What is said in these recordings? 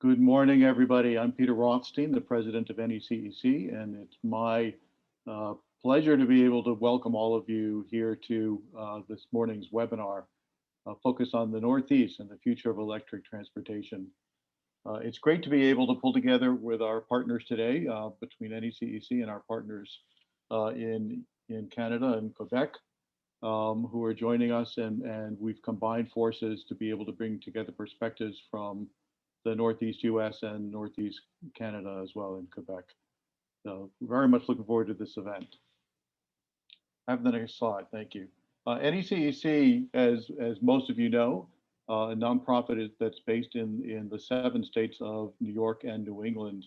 Good morning, everybody. I'm Peter Rothstein, the president of NECEC, and it's my pleasure to be able to welcome all of you here to this morning's webinar, focused on the Northeast and the future of electric transportation. It's great to be able to pull together with our partners today, between NECEC and our partners in Canada and Quebec, who are joining us, and we've combined forces to be able to bring together perspectives from the Northeast US and Northeast Canada as well in Quebec. So very much looking forward to this event. Have the next slide, thank you. NECEC, as most of you know, a nonprofit that's based in the 7 states of New York and New England.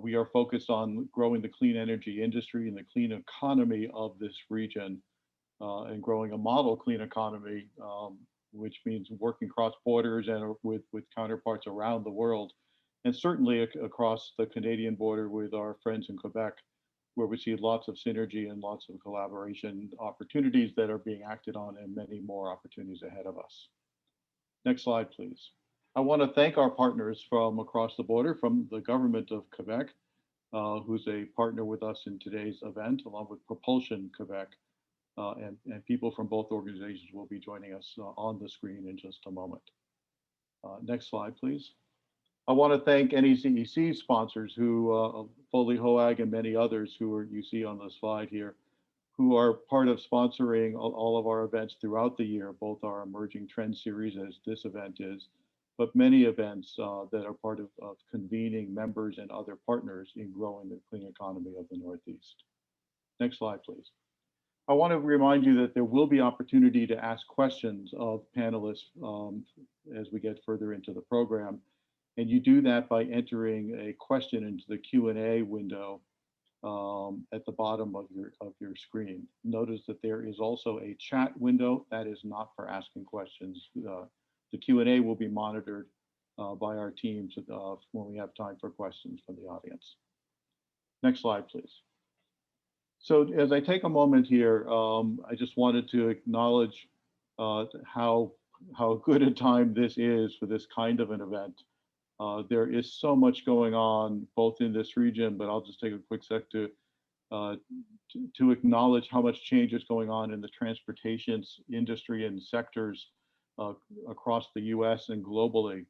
We are focused on growing the clean energy industry and the clean economy of this region, and growing a model clean economy, which means working cross borders and with counterparts around the world, and certainly across the Canadian border with our friends in Quebec, where we see lots of synergy and lots of collaboration opportunities that are being acted on, and many more opportunities ahead of us. Next slide, please. I want to thank our partners from across the border, from the government of Quebec, who's a partner with us in today's event, along with Propulsion Quebec. And people from both organizations will be joining us on the screen in just a moment. Next slide, please. I want to thank NECEC sponsors, who Foley Hoag and many others who you see on the slide here, who are part of sponsoring all of our events throughout the year, both our Emerging Trends series, as this event is, but many events that are part of convening members and other partners in growing the clean economy of the Northeast. Next slide, please. I want to remind you that there will be opportunity to ask questions of panelists as we get further into the program. And you do that by entering a question into the Q&A window at the bottom of your screen. Notice that there is also a chat window that is not for asking questions. The Q&A will be monitored by our teams when we have time for questions from the audience. Next slide, please. So as I take a moment here, I just wanted to acknowledge how good a time this is for this kind of an event. There is so much going on both in this region, but I'll just take a quick sec to acknowledge how much change is going on in the transportation industry and sectors across the US and globally.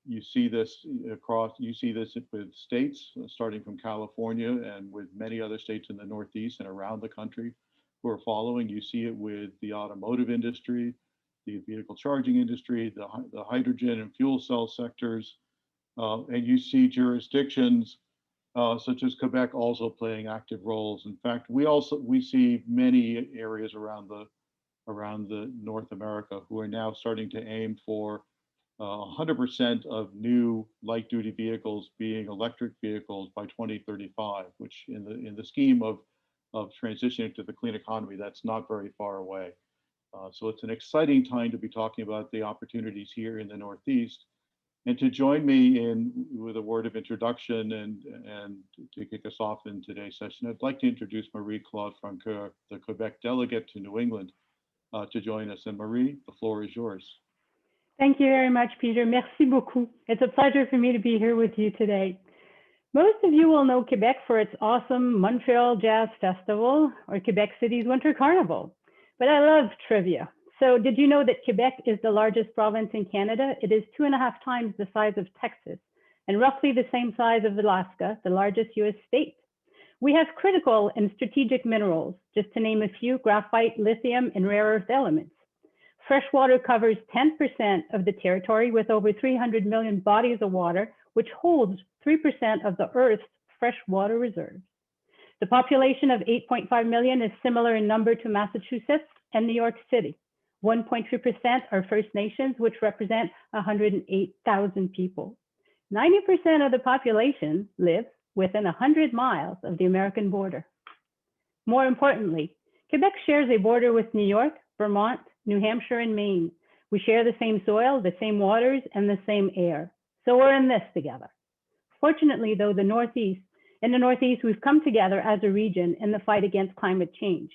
You see this with states, starting from California and with many other states in the Northeast and around the country who are following. You see it with the automotive industry, the vehicle charging industry, the hydrogen and fuel cell sectors, and you see jurisdictions such as Quebec also playing active roles. In fact, we see many areas around the North America who are now starting to aim for 100% of new light-duty vehicles being electric vehicles by 2035, which in the scheme of transitioning to the clean economy, that's not very far away. So it's an exciting time to be talking about the opportunities here in the Northeast. And to join me with a word of introduction and to kick us off in today's session, I'd like to introduce Marie-Claude Francoeur, the Quebec delegate to New England, to join us. And Marie, the floor is yours. Thank you very much, Peter. Merci beaucoup. It's a pleasure for me to be here with you today. Most of you will know Quebec for its awesome Montreal Jazz Festival or Quebec City's Winter Carnival. But I love trivia. So did you know that Quebec is the largest province in Canada? It is 2.5 times the size of Texas and roughly the same size of Alaska, the largest US state. We have critical and strategic minerals, just to name a few: graphite, lithium, and rare earth elements. Freshwater covers 10% of the territory with over 300 million bodies of water, which holds 3% of the Earth's freshwater reserves. The population of 8.5 million is similar in number to Massachusetts and New York City. 1.3% are First Nations, which represent 108,000 people. 90% of the population lives within 100 miles of the American border. More importantly, Quebec shares a border with New York, Vermont, New Hampshire, and Maine. We share the same soil, the same waters, and the same air. So we're in this together. Fortunately, though, in the Northeast, we've come together as a region in the fight against climate change.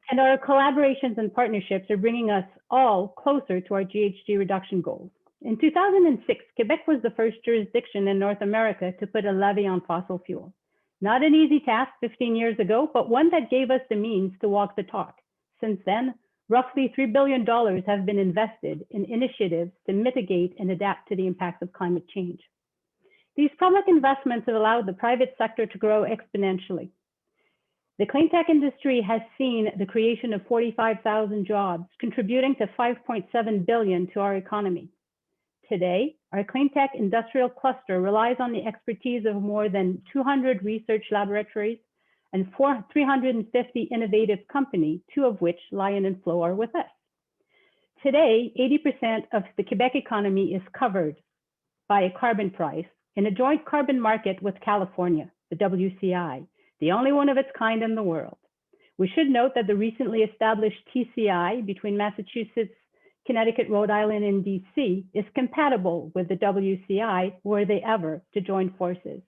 And our collaborations and partnerships are bringing us all closer to our GHG reduction goals. In 2006, Quebec was the first jurisdiction in North America to put a levy on fossil fuel. Not an easy task 15 years ago, but one that gave us the means to walk the talk. Since then, roughly $3 billion have been invested in initiatives to mitigate and adapt to the impacts of climate change. These public investments have allowed the private sector to grow exponentially. The clean tech industry has seen the creation of 45,000 jobs, contributing to $5.7 billion to our economy. Today, our clean tech industrial cluster relies on the expertise of more than 200 research laboratories and 350 innovative companies, 2 of which, Lion and Flow, are with us. Today, 80% of the Quebec economy is covered by a carbon price in a joint carbon market with California, the WCI, the only one of its kind in the world. We should note that the recently established TCI between Massachusetts, Connecticut, Rhode Island, and DC is compatible with the WCI were they ever to join forces.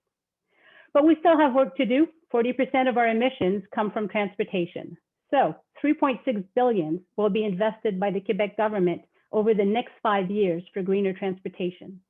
But we still have work to do. 40% of our emissions come from transportation. So $3.6 billion will be invested by the Quebec government over the next 5 years for greener transportation.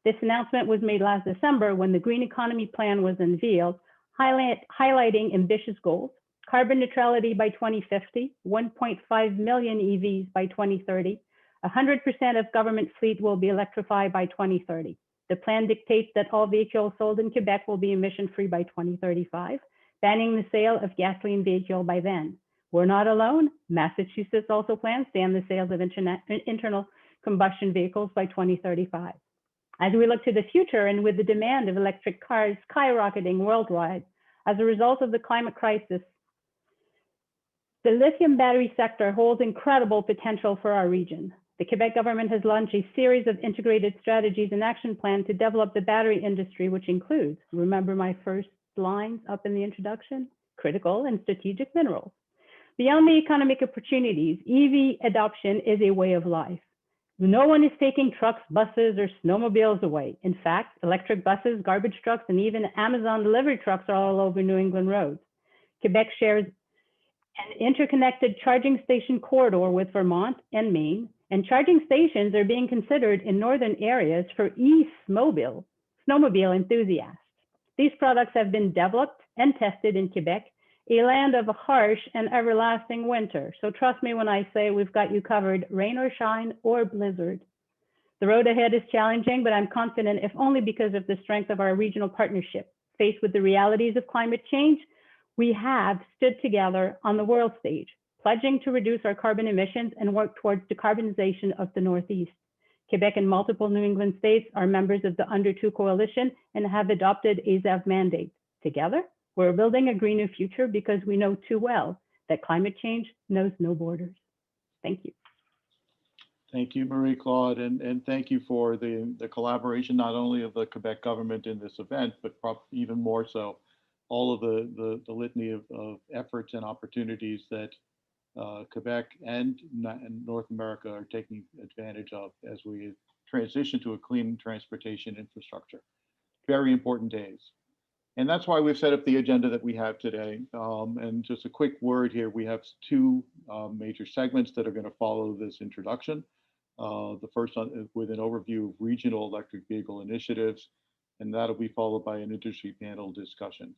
This announcement was made last December when the Green Economy Plan was unveiled, highlighting ambitious goals: carbon neutrality by 2050, 1.5 million EVs by 2030, 100% of government fleet will be electrified by 2030. The plan dictates that all vehicles sold in Quebec will be emission-free by 2035, banning the sale of gasoline vehicles by then. We're not alone. Massachusetts also plans to ban the sales of internal combustion vehicles by 2035. As we look to the future, and with the demand of electric cars skyrocketing worldwide as a result of the climate crisis, the lithium battery sector holds incredible potential for our region. The Quebec government has launched a series of integrated strategies and action plans to develop the battery industry, which includes, remember my first lines up in the introduction, critical and strategic minerals. Beyond the economic opportunities, EV adoption is a way of life. No one is taking trucks, buses, or snowmobiles away. In fact, electric buses, garbage trucks, and even Amazon delivery trucks are all over New England roads. Quebec shares an interconnected charging station corridor with Vermont and Maine, and charging stations are being considered in northern areas for snowmobile enthusiasts. These products have been developed and tested in Quebec, a land of a harsh and everlasting winter. So trust me when I say we've got you covered, rain or shine or blizzard. The road ahead is challenging, but I'm confident, if only because of the strength of our regional partnership. Faced with the realities of climate change, we have stood together on the world stage, pledging to reduce our carbon emissions and work towards decarbonization of the Northeast. Quebec and multiple New England states are members of the Under 2 Coalition and have adopted a ZEV mandate. Together, we're building a greener future because we know too well that climate change knows no borders. Thank you. Thank you, Marie-Claude, and thank you for the collaboration, not only of the Quebec government in this event, but even more so, all of the litany of efforts and opportunities that Quebec and North America are taking advantage of as we transition to a clean transportation infrastructure. Very important days. And that's why we've set up the agenda that we have today. And just a quick word here, we have 2 major segments that are going to follow this introduction. The first one with an overview of regional electric vehicle initiatives, and that'll be followed by an industry panel discussion.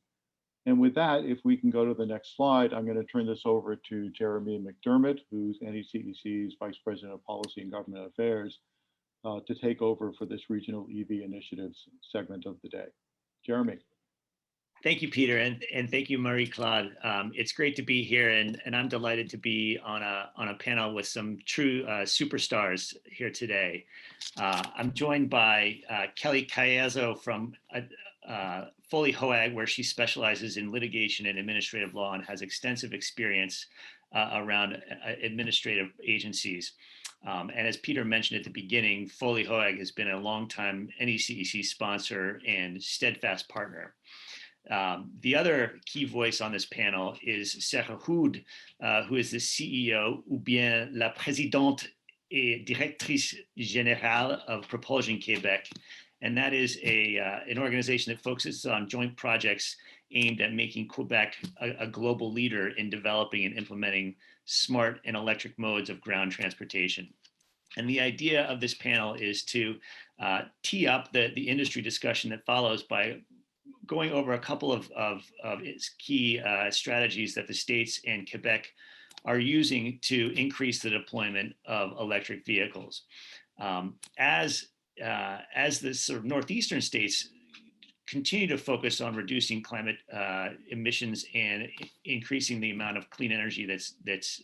And with that, if we can go to the next slide, I'm going to turn this over to Jeremy McDermott, who's NECEC's Vice President of Policy and Government Affairs, to take over for this regional EV initiatives segment of the day. Jeremy. Thank you, Peter, and thank you, Marie-Claude. It's great to be here, and I'm delighted to be on a panel with some true superstars here today. I'm joined by Kelly Caiazzo from Foley Hoag, where she specializes in litigation and administrative law and has extensive experience around administrative agencies. And as Peter mentioned at the beginning, Foley Hoag has been a longtime NECEC sponsor and steadfast partner. The other key voice on this panel is Sarah Hood, who is the CEO, ou bien la présidente et directrice générale of Propulsion Québec. And that is an organization that focuses on joint projects aimed at making Quebec a global leader in developing and implementing smart and electric modes of ground transportation. And the idea of this panel is to tee up the industry discussion that follows by going over a couple of its key strategies that the states and Quebec are using to increase the deployment of electric vehicles. As the sort of northeastern states continue to focus on reducing climate emissions and increasing the amount of clean energy that's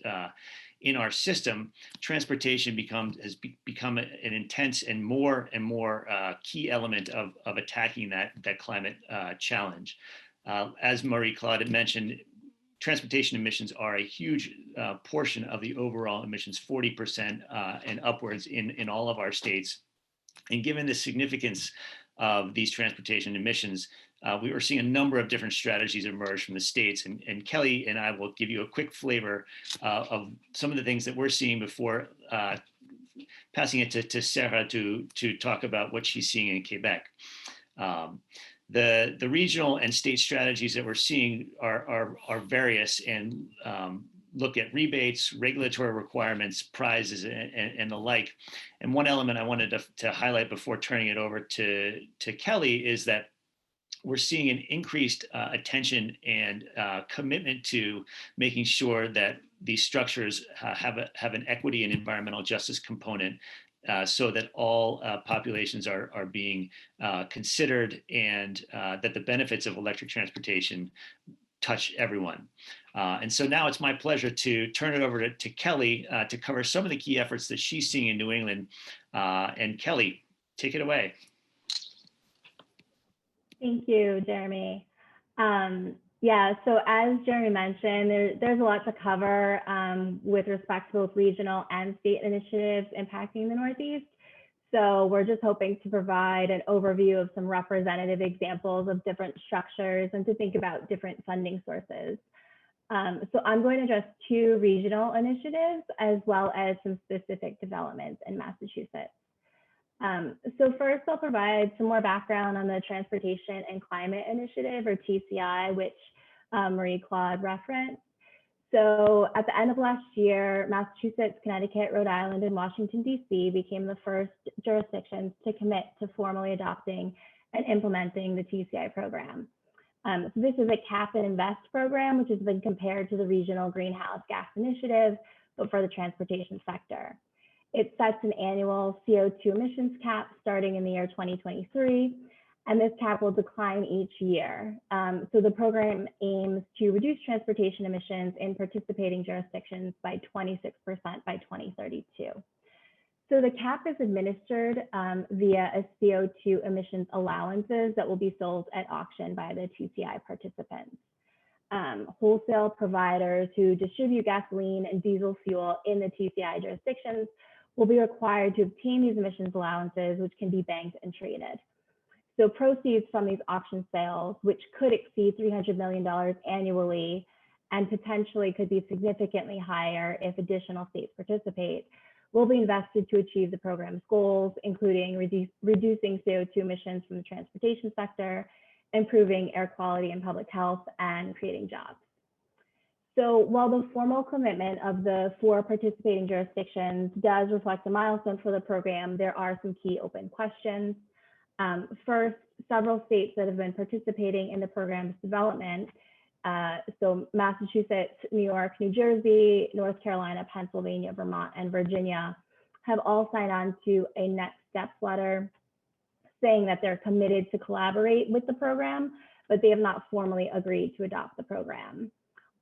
in our system, transportation has become an intense and more key element of attacking that climate challenge. As Marie-Claude had mentioned, transportation emissions are a huge portion of the overall emissions, 40% and upwards in all of our states. And given the significance of these transportation emissions, we were seeing a number of different strategies emerge from the states, and Kelly and I will give you a quick flavor of some of the things that we're seeing before passing it to Sarah to talk about what she's seeing in Quebec. The regional and state strategies that we're seeing are various and look at rebates, regulatory requirements, prizes, and the like. And one element I wanted to highlight before turning it over to Kelly is that we're seeing an increased attention and commitment to making sure that these structures have an equity and environmental justice component, so that all populations are being considered, and that the benefits of electric transportation touch everyone. And so now it's my pleasure to turn it over to Kelly to cover some of the key efforts that she's seeing in New England. And Kelly, take it away. Thank you, Jeremy. Yeah, so as Jeremy mentioned, there's a lot to cover with respect to both regional and state initiatives impacting the Northeast. So we're just hoping to provide an overview of some representative examples of different structures and to think about different funding sources. So I'm going to address 2 regional initiatives as well as some specific developments in Massachusetts. So first, I'll provide some more background on the Transportation and Climate Initiative, or TCI, which Marie-Claude referenced. So at the end of last year, Massachusetts, Connecticut, Rhode Island, and Washington, D.C. became the first jurisdictions to commit to formally adopting and implementing the TCI program. So this is a cap and invest program, which has been compared to the Regional Greenhouse Gas Initiative, but for the transportation sector. It sets an annual CO2 emissions cap starting in the year 2023, and this cap will decline each year. So the program aims to reduce transportation emissions in participating jurisdictions by 26% by 2032. So the cap is administered via a CO2 emissions allowances that will be sold at auction by the TCI participants. Wholesale providers who distribute gasoline and diesel fuel in the TCI jurisdictions will be required to obtain these emissions allowances, which can be banked and traded. So proceeds from these auction sales, which could exceed $300 million annually and potentially could be significantly higher if additional states participate, will be invested to achieve the program's goals, including reducing CO2 emissions from the transportation sector, improving air quality and public health, and creating jobs. So while the formal commitment of the 4 participating jurisdictions does reflect a milestone for the program, there are some key open questions. First, several states that have been participating in the program's development, so Massachusetts, New York, New Jersey, North Carolina, Pennsylvania, Vermont, and Virginia, have all signed on to a next steps letter saying that they're committed to collaborate with the program, but they have not formally agreed to adopt the program.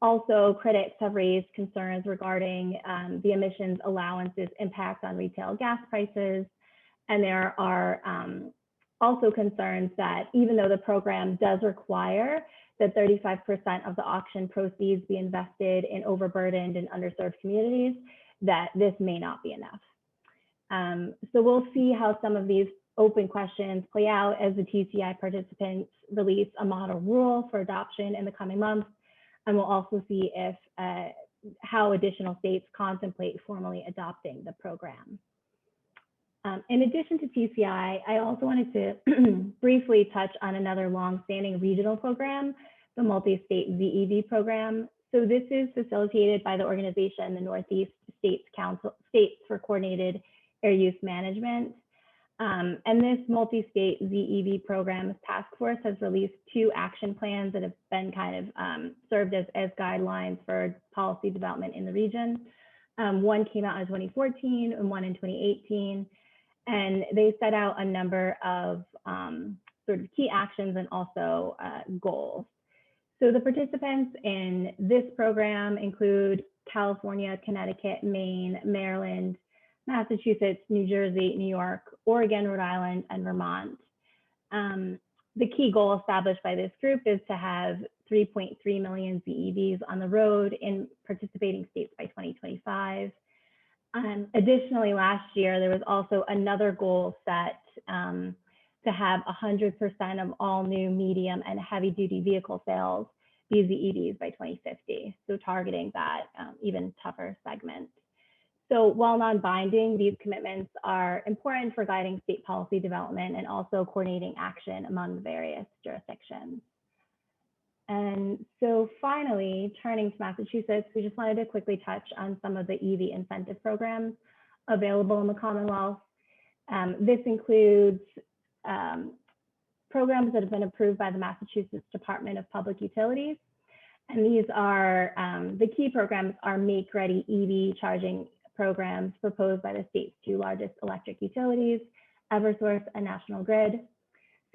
Also, critics have raised concerns regarding the emissions allowances impact on retail gas prices. And there are also concerns that even though the program does require that 35% of the auction proceeds be invested in overburdened and underserved communities, that this may not be enough. So we'll see how some of these open questions play out as the TCI participants release a model rule for adoption in the coming months. And we'll also see if how additional states contemplate formally adopting the program. In addition to TCI, I also wanted to briefly touch on another long-standing regional program, the multi-state ZEV program. So this is facilitated by the organization, the Northeast States for Coordinated air use management. And this multi-state ZEV program task force has released 2 action plans that have been kind of served as guidelines for policy development in the region. One came out in 2014 and one in 2018. And they set out a number of sort of key actions and also goals. So the participants in this program include California, Connecticut, Maine, Maryland, Massachusetts, New Jersey, New York, Oregon, Rhode Island, and Vermont. The key goal established by this group is to have 3.3 million ZEVs on the road in participating states by 2025. Additionally, last year, there was also another goal set to have 100% of all new medium and heavy duty vehicle sales be ZEVs by 2050. So targeting that even tougher segment. So while non-binding, these commitments are important for guiding state policy development and also coordinating action among the various jurisdictions. And so finally, turning to Massachusetts, we just wanted to quickly touch on some of the EV incentive programs available in the Commonwealth. This includes programs that have been approved by the Massachusetts Department of Public Utilities. And these are, the key programs are make-ready EV charging programs proposed by the state's 2 largest electric utilities, Eversource and National Grid.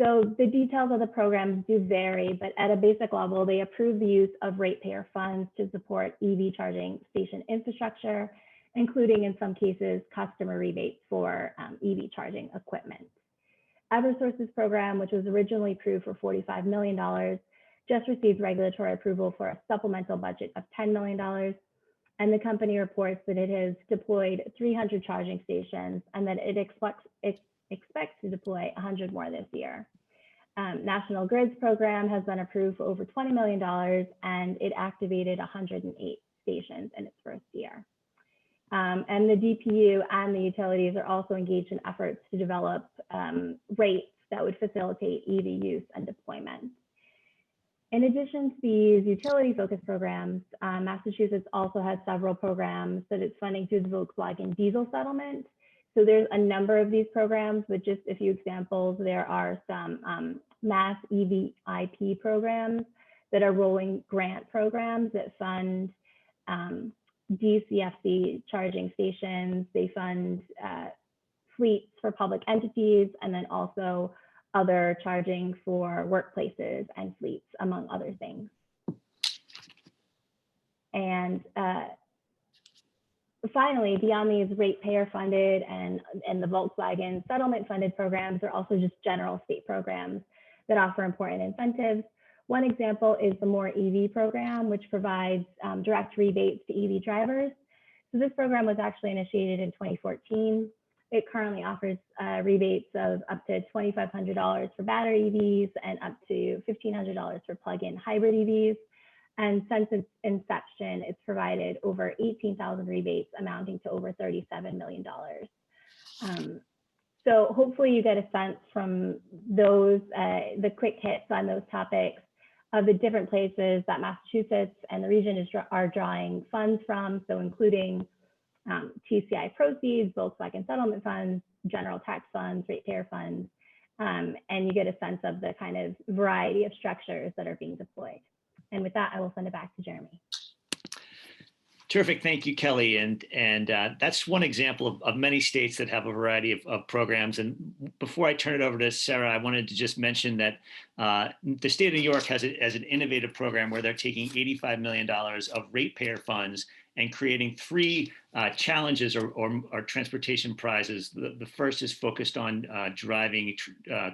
So the details of the programs do vary, but at a basic level, they approve the use of ratepayer funds to support EV charging station infrastructure, including in some cases, customer rebates for EV charging equipment. Eversource's program, which was originally approved for $45 million, just received regulatory approval for a supplemental budget of $10 million. And the company reports that it has deployed 300 charging stations and that it expects to deploy 100 more this year. National Grid's program has been approved for over $20 million and it activated 108 stations in its first year. And the DPU and the utilities are also engaged in efforts to develop rates that would facilitate EV use and deployment. In addition to these utility-focused programs, Massachusetts also has several programs that it's funding through the Volkswagen diesel settlement. So there's a number of these programs, but just a few examples. There are some mass EV IP programs that are rolling grant programs that fund DCFC charging stations. They fund fleets for public entities, and then also other charging for workplaces and fleets, among other things. And finally, beyond these ratepayer funded and the Volkswagen settlement funded programs, there are also just general state programs that offer important incentives. One example is the More EV program, which provides direct rebates to EV drivers. So this program was actually initiated in 2014. It currently offers rebates of up to $2,500 for battery EVs and up to $1,500 for plug-in hybrid EVs. And since its inception, it's provided over 18,000 rebates amounting to over $37 million. So hopefully you get a sense from those, the quick hits on those topics of the different places that Massachusetts and the region are drawing funds from, so including TCI proceeds, Volkswagen settlement funds, general tax funds, ratepayer funds, and you get a sense of the kind of variety of structures that are being deployed. And with that, I will send it back to Jeremy. Terrific, thank you, Kelly. And that's one example of many states that have a variety of programs. And before I turn it over to Sarah, I wanted to just mention that the state of New York has an innovative program where they're taking $85 million of ratepayer funds and creating 3 challenges or transportation prizes. The first is focused on driving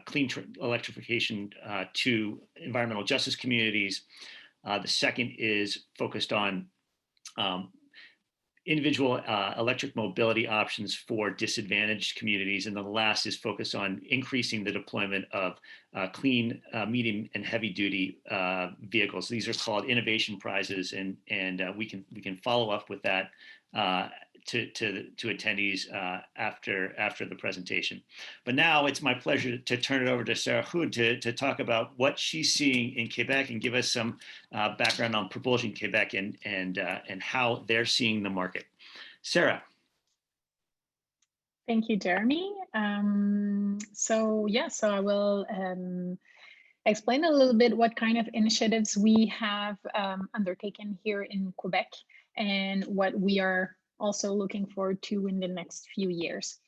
clean electrification to environmental justice communities. The second is focused on individual electric mobility options for disadvantaged communities. And the last is focused on increasing the deployment of clean, medium, and heavy duty vehicles. These are called innovation prizes, and we can follow up with that to attendees after the presentation. But now it's my pleasure to turn it over to Sarah Hood to talk about what she's seeing in Quebec and give us some background on Propulsion Quebec and how they're seeing the market. Sarah. Thank you, Jeremy. So I will explain a little bit what kind of initiatives we have undertaken here in Quebec and what we are also looking forward to in the next few years.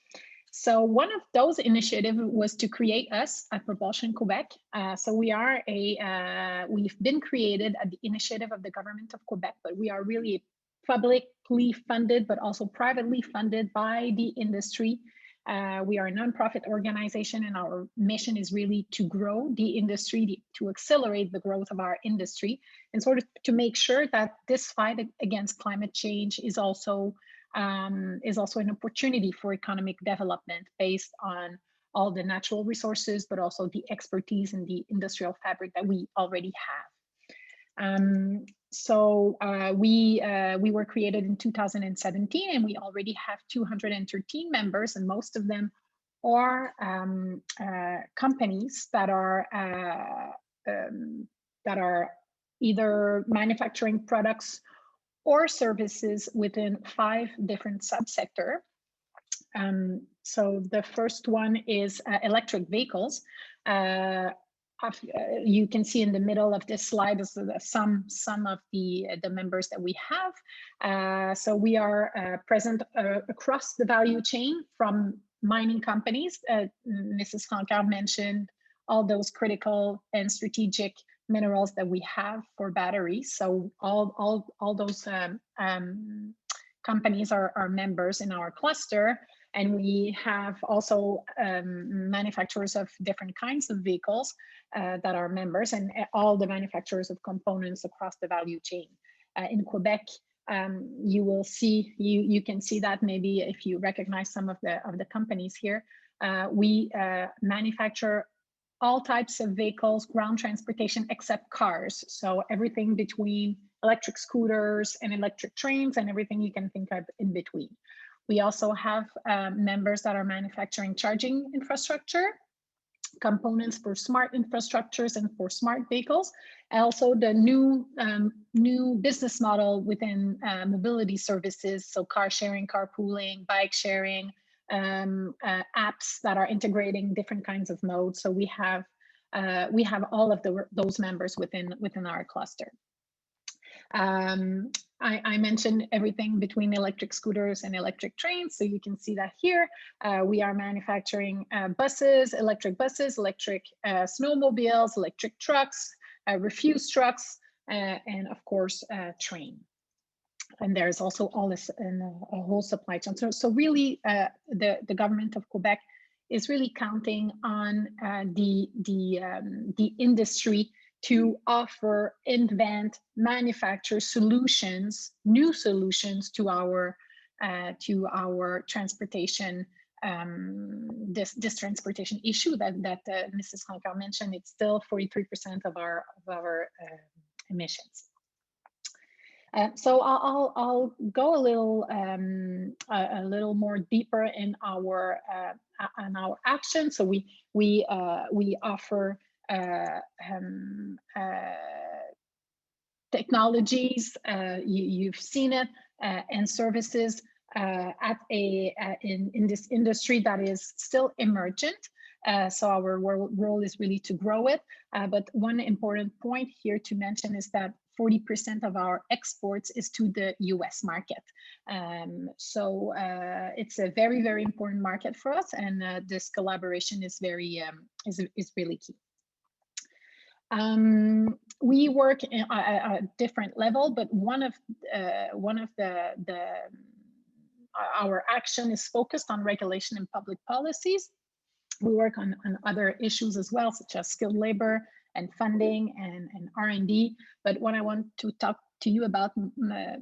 So one of those initiatives was to create us at Propulsion Quebec. So we've been created at the initiative of the government of Quebec, but we are really publicly funded, but also privately funded by the industry. We are a nonprofit organization, and our mission is really to grow the industry, to accelerate the growth of our industry, and sort of to make sure that this fight against climate change is also an opportunity for economic development based on all the natural resources, but also the expertise and the industrial fabric that we already have. We were created in 2017, and we already have 213 members, and most of them are companies that are either manufacturing products or services within 5 different subsectors. So the first one is electric vehicles. You can see in the middle of this slide is some of the members that we have. So we are present across the value chain, from mining companies. Mrs. Francaire mentioned all those critical and strategic minerals that we have for batteries. So all those companies are members in our cluster. And we have also manufacturers of different kinds of vehicles that are members, and all the manufacturers of components across the value chain. In Quebec, you can see that maybe if you recognize some of the companies here. We manufacture all types of vehicles, ground transportation, except cars. So everything between electric scooters and electric trains and everything you can think of in between. We also have members that are manufacturing charging infrastructure, components for smart infrastructures and for smart vehicles. And also the new business model within mobility services, so car sharing, carpooling, bike sharing, apps that are integrating different kinds of modes. So we have all of those members within our cluster. I mentioned everything between electric scooters and electric trains, so you can see that here. We are manufacturing buses, electric snowmobiles, electric trucks, refuse trucks, and of course, train. And there's also all this in a whole supply chain. So really, the government of Quebec is really counting on the industry to offer, invent, manufacture solutions, new solutions to our transportation, this transportation issue that Mrs. Francaire mentioned. It's still 43% of our emissions. So I'll go a little more deeper in our action. So we offer technologies, you've seen it, and services in this industry that is still emergent. So our role is really to grow it. But one important point here to mention is that 40% of our exports is to the US market. So it's a very, very important market for us, and this collaboration is really key. We work at a different level, but one of our action is focused on regulation and public policies. We work on other issues as well, such as skilled labor and funding and R&D. But what I want to talk to you about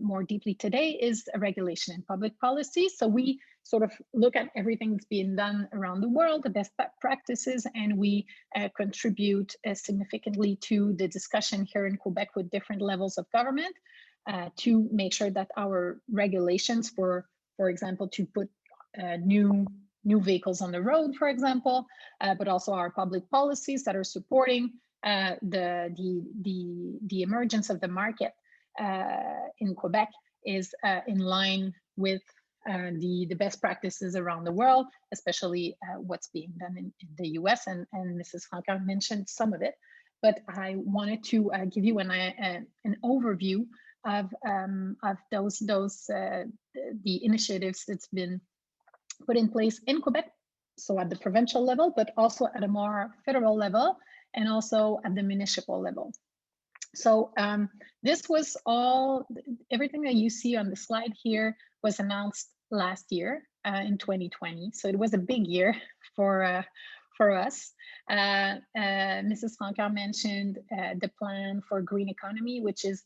more deeply today is regulation and public policy. So we sort of look at everything that's being done around the world, the best practices, and we contribute significantly to the discussion here in Quebec with different levels of government to make sure that our regulations for example, to put new vehicles on the road, for example, but also our public policies that are supporting the emergence of the market in Quebec is in line with the best practices around the world, especially what's being done in the US, and Mrs. Franca mentioned some of it. But I wanted to give you an overview of those the initiatives that's been put in place in Quebec, so at the provincial level, but also at a more federal level, and also at the municipal level. So this was everything that you see on the slide here was announced last year in 2020. So it was a big year for us. Mrs. Franca mentioned the plan for green economy, which is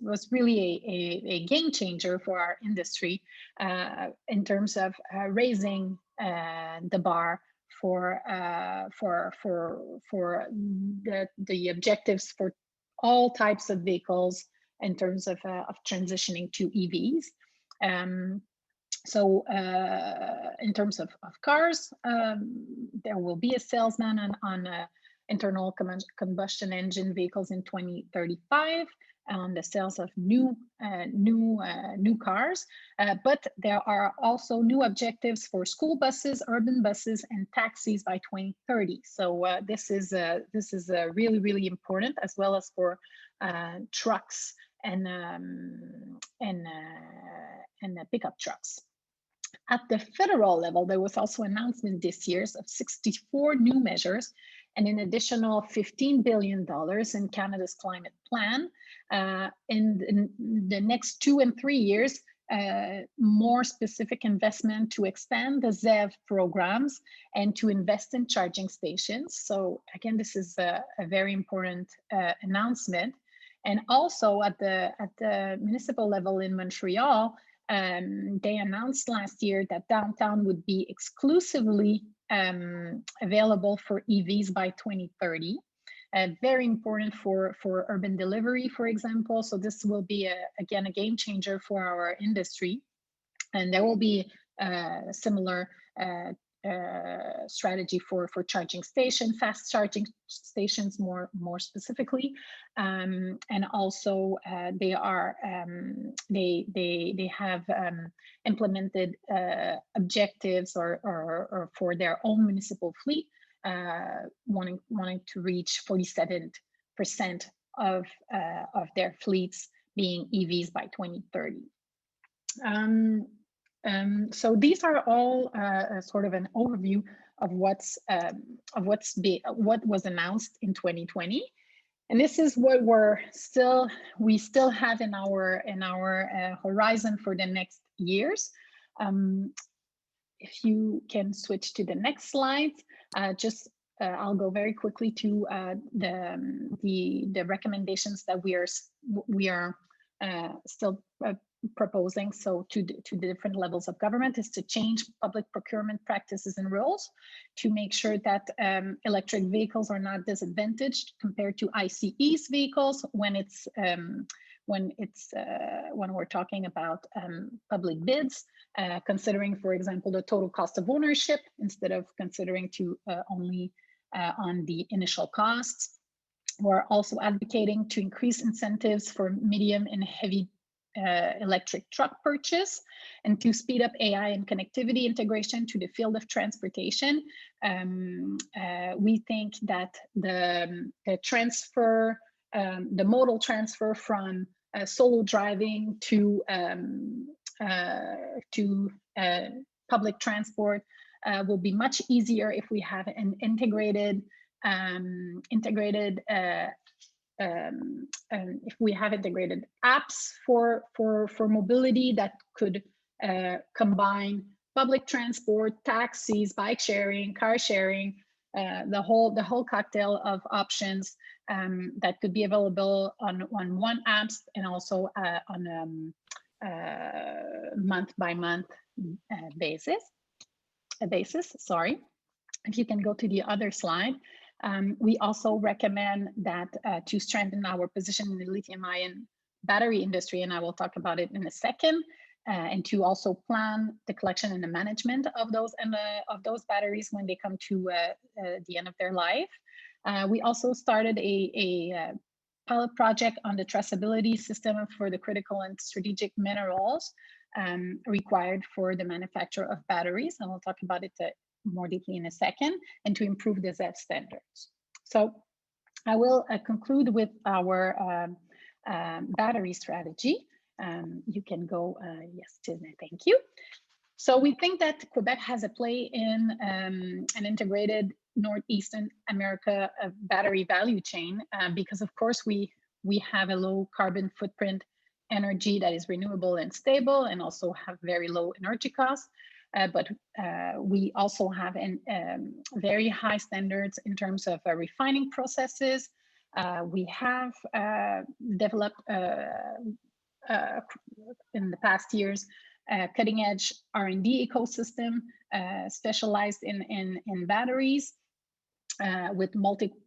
was really a game changer for our industry in terms of raising the bar for the objectives for all types of vehicles in terms of transitioning to EVs. So in terms of cars, there will be a salesman on internal combustion engine vehicles in 2035 on the sales of new cars, but there are also new objectives for school buses, urban buses, and taxis by 2030. So this is really, really important, as well as for trucks and pickup trucks. At the federal level, there was also announcement this year of 64 new measures and an additional $15 billion in Canada's climate plan. In the next 2 and 3 years, more specific investment to expand the ZEV programs and to invest in charging stations. So again, this is a very important announcement. And also at the municipal level in Montreal, they announced last year that downtown would be exclusively available for EVs by 2030. Very important for urban delivery, for example. So this will be, again, a game changer for our industry. And there will be similar strategy for charging stations, fast charging stations more specifically, and also they have implemented objectives or for their own municipal fleet, wanting to reach 47% of their fleets being EVs by 2030. So these are all sort of an overview of what was announced in 2020, and this is what we still have in our horizon for the next years. If you can switch to the next slide, I'll go very quickly to the recommendations that we are still proposing. So to the different levels of government is to change public procurement practices and rules to make sure that electric vehicles are not disadvantaged compared to ICEs vehicles when we're talking about public bids, considering, for example, the total cost of ownership instead of considering only on the initial costs. We're also advocating to increase incentives for medium and heavy electric truck purchase and to speed up AI and connectivity integration to the field of transportation. We think that the modal transfer from solo driving to public transport will be much easier if we have an integrated if we have integrated apps for mobility that could combine public transport, taxis, bike sharing, car sharing, the whole cocktail of options that could be available on one app and also on month by month basis. Sorry. If you can go to the other slide. We also recommend that to strengthen our position in the lithium-ion battery industry, and I will talk about it in a second, and to also plan the collection and the management of those batteries when they come to the end of their life. We also started a pilot project on the traceability system for the critical and strategic minerals required for the manufacture of batteries. And we'll talk about it more deeply in a second, and to improve the ZEV standards. So I will conclude with our battery strategy. You can go, yes, Tisna, thank you. So we think that Quebec has a play in an integrated Northeastern America battery value chain because, of course, we have a low carbon footprint energy that is renewable and stable, and also have very low energy costs. But we also have very high standards in terms of refining processes. We have developed in the past years cutting edge R&D ecosystem specialized in batteries with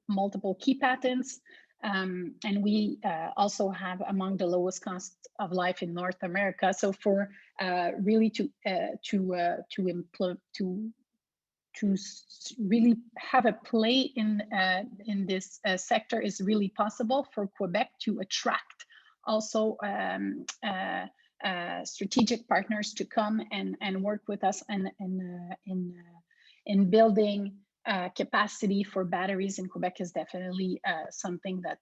multiple key patents. And we also have among the lowest cost of life in North America. So for really to really have a play in this sector is really possible for Quebec to attract also strategic partners to come and work with us in building capacity for batteries in Quebec is definitely something that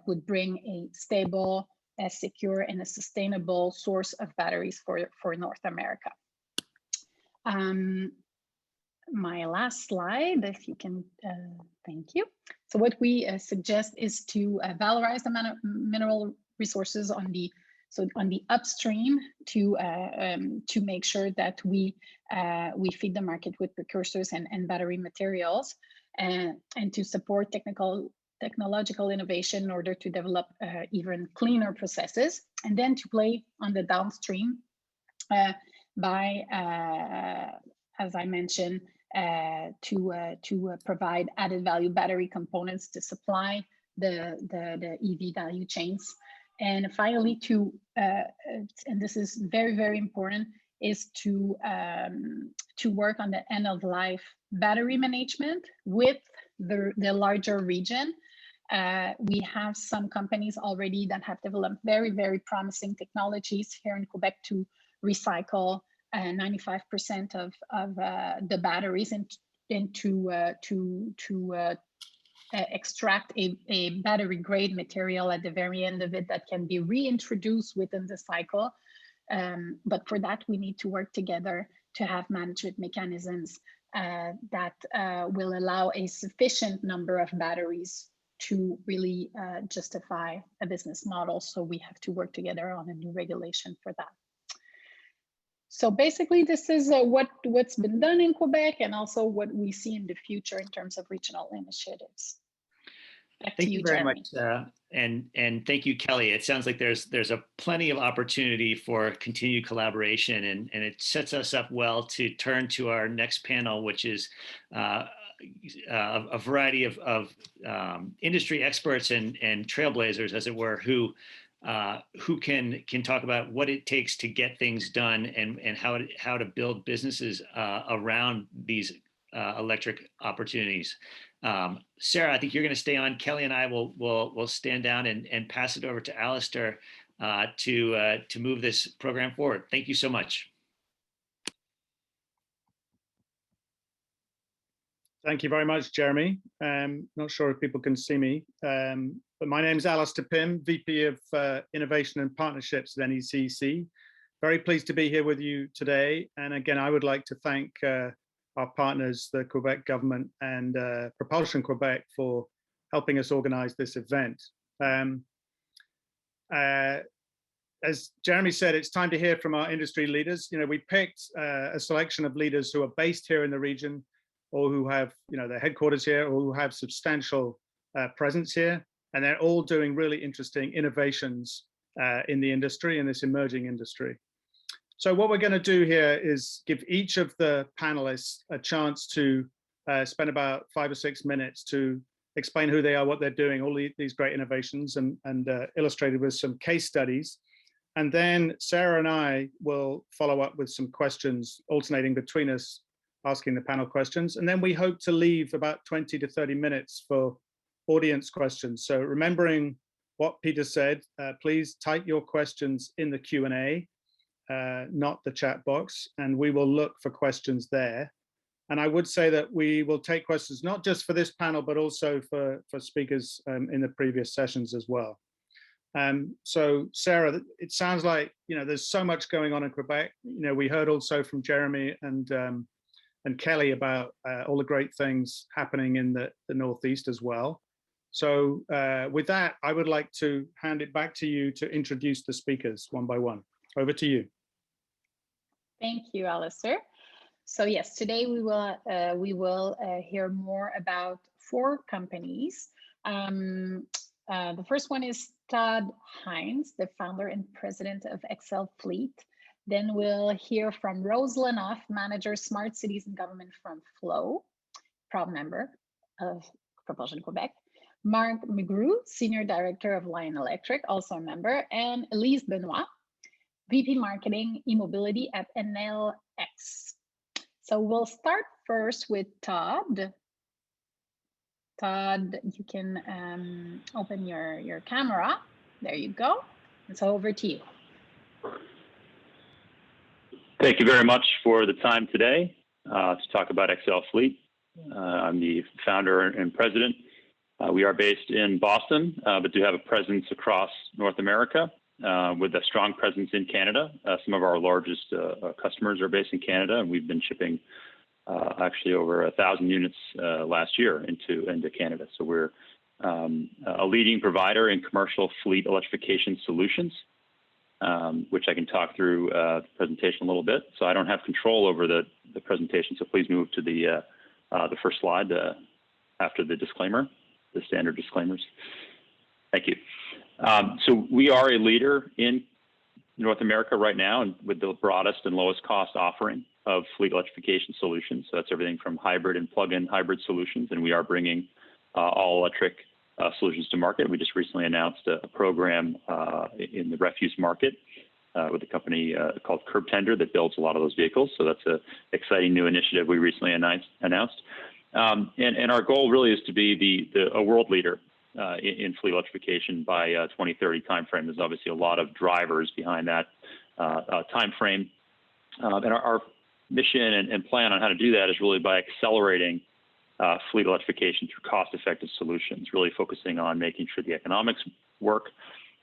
would bring a stable, secure, and a sustainable source of batteries for North America. My last slide, if you can, thank you. So what we suggest is to valorize the mineral resources on the upstream to make sure that we feed the market with precursors and battery materials, and to support technological innovation in order to develop even cleaner processes, and then to play on the downstream by, as I mentioned, to provide added value battery components to supply the EV value chains. And finally, and this is very, very important, is to work on the end of life battery management with the larger region. We have some companies already that have developed very, very promising technologies here in Quebec to recycle 95% of the batteries and to extract a battery grade material at the very end of it that can be reintroduced within the cycle. But for that, we need to work together to have management mechanisms that will allow a sufficient number of batteries to really justify a business model. So we have to work together on a new regulation for that. So basically, this is what's been done in Quebec, and also what we see in the future in terms of regional initiatives. Thank you very much, Sarah, and thank you, Kelly. It sounds like there's a plenty of opportunity for continued collaboration, and it sets us up well to turn to our next panel, which is a variety of industry experts and trailblazers, as it were, who can talk about what it takes to get things done and how to build businesses around these electric opportunities. Sarah, I think you're going to stay on. Kelly and I will stand down and pass it over to Alistair to move this program forward. Thank you so much. Thank you very much, Jeremy. Not sure if people can see me, but my name is Alistair Pym, VP of Innovation and Partnerships at NECEC. Very pleased to be here with you today. And again, I would like to thank our partners, the Quebec government and Propulsion Quebec, for helping us organize this event. As Jeremy said, it's time to hear from our industry leaders. You know, we picked a selection of leaders who are based here in the region, or who have, their headquarters here, or who have substantial presence here, and they're all doing really interesting innovations in the industry, in this emerging industry. So what we're going to do here is give each of the panelists a chance to spend about 5 or 6 minutes to explain who they are, what they're doing, all these great innovations, and illustrated with some case studies. And then Sarah and I will follow up with some questions, alternating between us, asking the panel questions. And then we hope to leave about 20 to 30 minutes for audience questions. So remembering what Peter said, please type your questions in the Q&A, not the chat box, and we will look for questions there. And I would say that we will take questions not just for this panel, but also for speakers in the previous sessions as well. So Sarah, it sounds like, there's so much going on in Quebec. We heard also from Jeremy and Kelly about all the great things happening in the Northeast as well. So with that, I would like to hand it back to you to introduce the speakers one by one. Over to you. Thank you, Alistair. So yes, today we will hear more about 4 companies. The first one is Todd Hines, the founder and president of XL Fleet. Then we'll hear from Rose Lenoff, manager Smart Cities and Government from Flow, proud member of Propulsion Quebec. Mark McGrew, senior director of Lion Electric, also a member, and Elise Benoit, VP Marketing e-mobility at Enel X. So we'll start first with Todd. Todd, you can open your camera. There you go. And so over to you. Thank you very much for the time today to talk about XL Fleet. I'm the founder and president. We are based in Boston, but do have a presence across North America with a strong presence in Canada. Some of our largest customers are based in Canada, and we've been shipping actually over 1,000 units last year into Canada. So we're a leading provider in commercial fleet electrification solutions, which I can talk through the presentation a little bit. So I don't have control over the presentation, so please move to the first slide after the disclaimer, the standard disclaimers. Thank you. So we are a leader in North America right now, and with the broadest and lowest cost offering of fleet electrification solutions. So that's everything from hybrid and plug-in hybrid solutions, and we are bringing all electric solutions to market. We just recently announced a program in the refuse market with a company called Curb Tender that builds a lot of those vehicles. So that's an exciting new initiative we recently announced. And our goal really is to be a world leader in fleet electrification by 2030 timeframe. There's obviously a lot of drivers behind that timeframe. And our mission and plan on how to do that is really by accelerating fleet electrification through cost-effective solutions, really focusing on making sure the economics work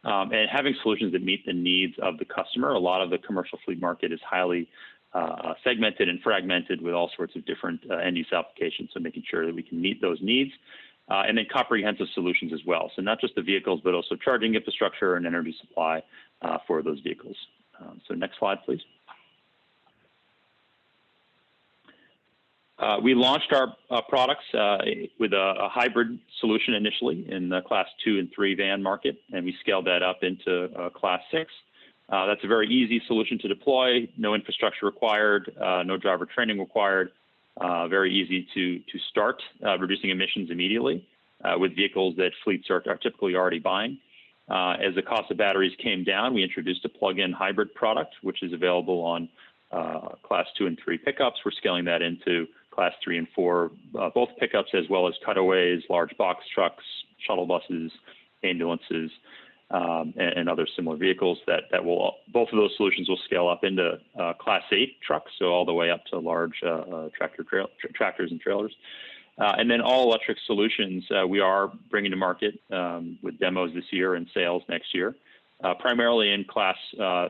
and having solutions that meet the needs of the customer. A lot of the commercial fleet market is highly segmented and fragmented with all sorts of different end-use applications. So making sure that we can meet those needs. And then comprehensive solutions as well. So not just the vehicles, but also charging infrastructure and energy supply for those vehicles. So next slide, please. We launched our products with a hybrid solution initially in the Class 2 and 3 van market, and we scaled that up into Class 6. That's a very easy solution to deploy, no infrastructure required, no driver training required. Very easy to start reducing emissions immediately with vehicles that fleets are typically already buying. As the cost of batteries came down, we introduced a plug-in hybrid product, which is available on Class 2 and 3 pickups. We're scaling that into Class 3 and 4, both pickups as well as cutaways, large box trucks, shuttle buses, ambulances, and other similar vehicles that will, both of those solutions will scale up into Class 8 trucks, so all the way up to large tractors and trailers. And then all electric solutions we are bringing to market with demos this year and sales next year, primarily in Class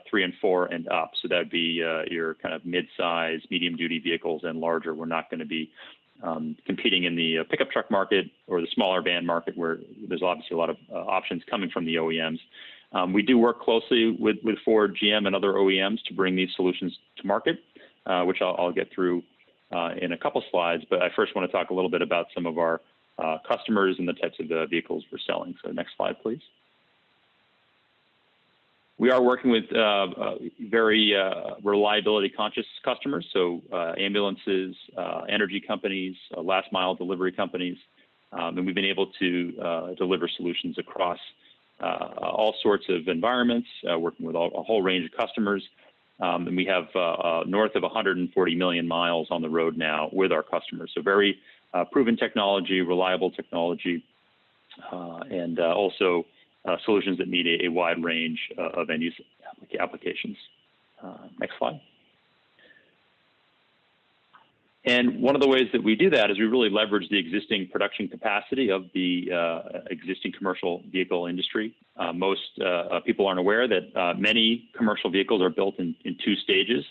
3 and 4 and up. So that would be your kind of mid-size, medium-duty vehicles and larger. We're not going to be competing in the pickup truck market or the smaller van market, where there's obviously a lot of options coming from the OEMs. We do work closely with Ford, GM, and other OEMs to bring these solutions to market, which I'll get through in a couple slides. But I first want to talk a little bit about some of our customers and the types of vehicles we're selling. So next slide, please. We are working with very reliability conscious customers, so ambulances, energy companies, last mile delivery companies, and we've been able to deliver solutions across all sorts of environments, working with a whole range of customers. And we have north of 140 million miles on the road now with our customers. So very proven technology, reliable technology. and also solutions that meet a wide range of end-use applications. Next slide. And one of the ways that we do that is we really leverage the existing production capacity of the existing commercial vehicle industry. Most people aren't aware that many commercial vehicles are built in 2 stages.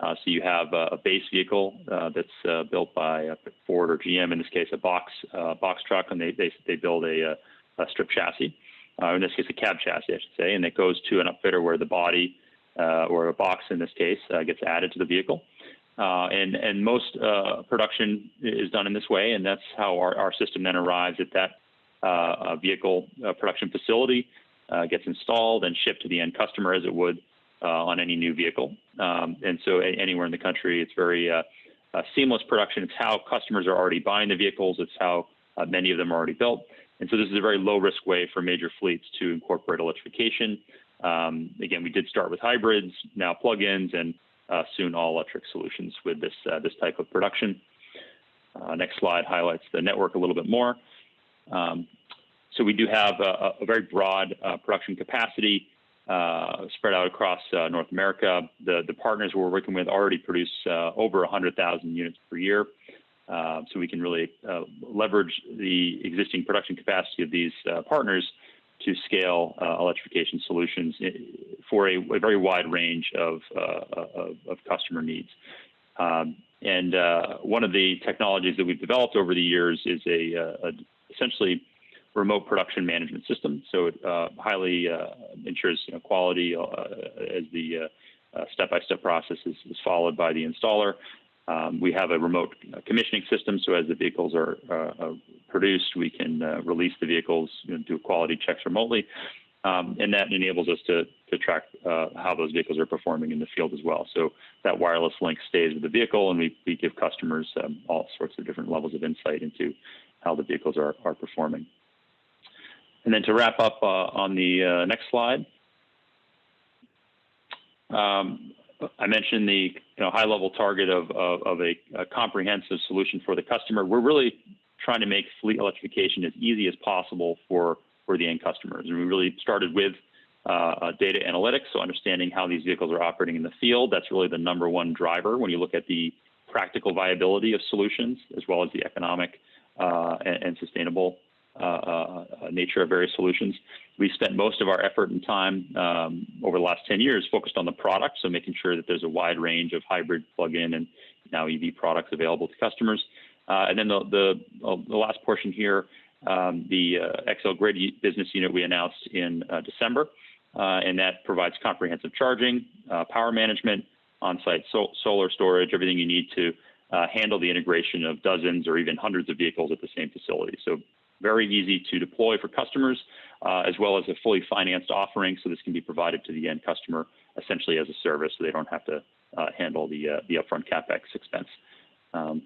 So you have a base vehicle that's built by Ford or GM, in this case a box truck, and they build a strip chassis, in this case a cab chassis, I should say, and it goes to an upfitter where the body or a box in this case gets added to the vehicle. And most production is done in this way, and that's how our system then arrives at that vehicle production facility, gets installed and shipped to the end customer as it would on any new vehicle. And so anywhere in the country, it's very seamless production. It's how customers are already buying the vehicles. It's how many of them are already built. And so this is a very low-risk way for major fleets to incorporate electrification. Again, we did start with hybrids, now plug-ins, and soon all-electric solutions with this type of production. Next slide highlights the network a little bit more. So we do have a very broad production capacity spread out across North America. The partners we're working with already produce over 100,000 units per year. So we can really leverage the existing production capacity of these partners to scale electrification solutions for a very wide range of customer needs. And one of the technologies that we've developed over the years is essentially remote production management system. So it highly ensures quality as the step-by-step process is followed by the installer. We have a remote commissioning system, so as the vehicles are produced, we can release the vehicles, do quality checks remotely, and that enables us to track how those vehicles are performing in the field as well. So that wireless link stays with the vehicle, and we give customers all sorts of different levels of insight into how the vehicles are performing. And then to wrap up on the next slide, I mentioned the high-level target of a comprehensive solution for the customer. We're really trying to make fleet electrification as easy as possible for the end customers. And we really started with data analytics, so understanding how these vehicles are operating in the field. That's really the #1 driver when you look at the practical viability of solutions, as well as the economic and sustainable nature of various solutions. We spent most of our effort and time over the last 10 years focused on the product, so making sure that there's a wide range of hybrid, plug-in, and now EV products available to customers. And then the last portion here, the XL Grid business unit we announced in December, and that provides comprehensive charging, power management, on-site solar storage, everything you need to handle the integration of dozens or even hundreds of vehicles at the same facility. So very easy to deploy for customers, as well as a fully financed offering. So this can be provided to the end customer essentially as a service, so they don't have to handle the upfront CapEx expense.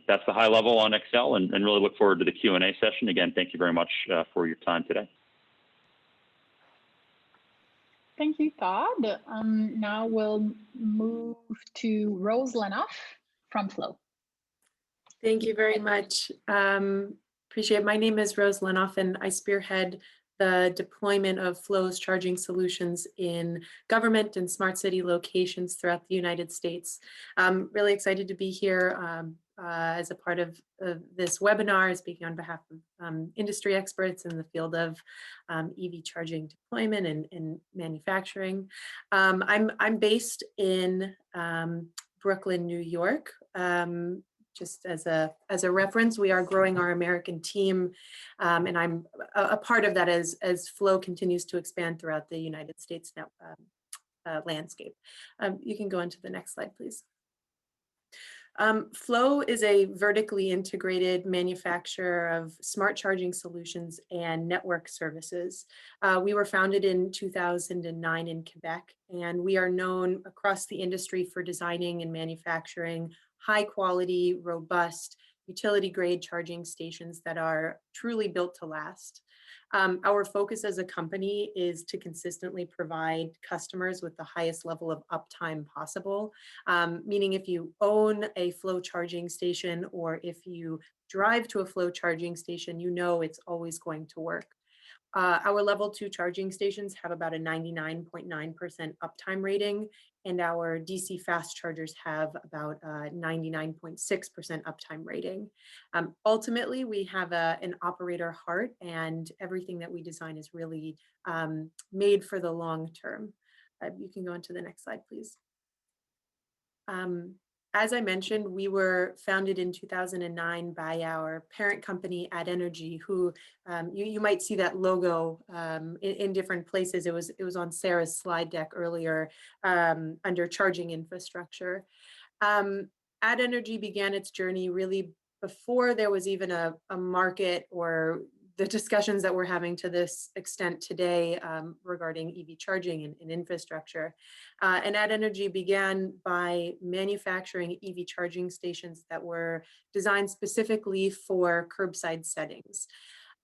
That's the high level on XL, and really look forward to the Q&A session. Again, thank you very much for your time today. Thank you, Todd. Now we'll move to Rose Lenoff from Flow. Thank you very much. Appreciate it. My name is Rose Lenoff, and I spearhead the deployment of Flow's charging solutions in government and smart city locations throughout the United States. I'm really excited to be here as a part of this webinar, speaking on behalf of industry experts in the field of EV charging deployment and manufacturing. I'm based in Brooklyn, New York. Just as a reference, we are growing our American team, and I'm a part of that as Flow continues to expand throughout the United States landscape. You can go into the next slide, please. Flow is a vertically integrated manufacturer of smart charging solutions and network services. We were founded in 2009 in Quebec, and we are known across the industry for designing and manufacturing high quality, robust, utility grade charging stations that are truly built to last. Our focus as a company is to consistently provide customers with the highest level of uptime possible, meaning if you own a Flow charging station or if you drive to a Flow charging station, you know it's always going to work. Our level 2 charging stations have about a 99.9% uptime rating, and our DC fast chargers have about a 99.6% uptime rating. Ultimately, we have an operator heart, and everything that we design is really made for the long term. You can go on to the next slide, please. As I mentioned, we were founded in 2009 by our parent company, AddEnergy, who you might see that logo in different places. It was on Sarah's slide deck earlier under charging infrastructure. AddEnergy began its journey really before there was even a market or the discussions that we're having to this extent today regarding EV charging and infrastructure. And AddEnergy began by manufacturing EV charging stations that were designed specifically for curbside settings.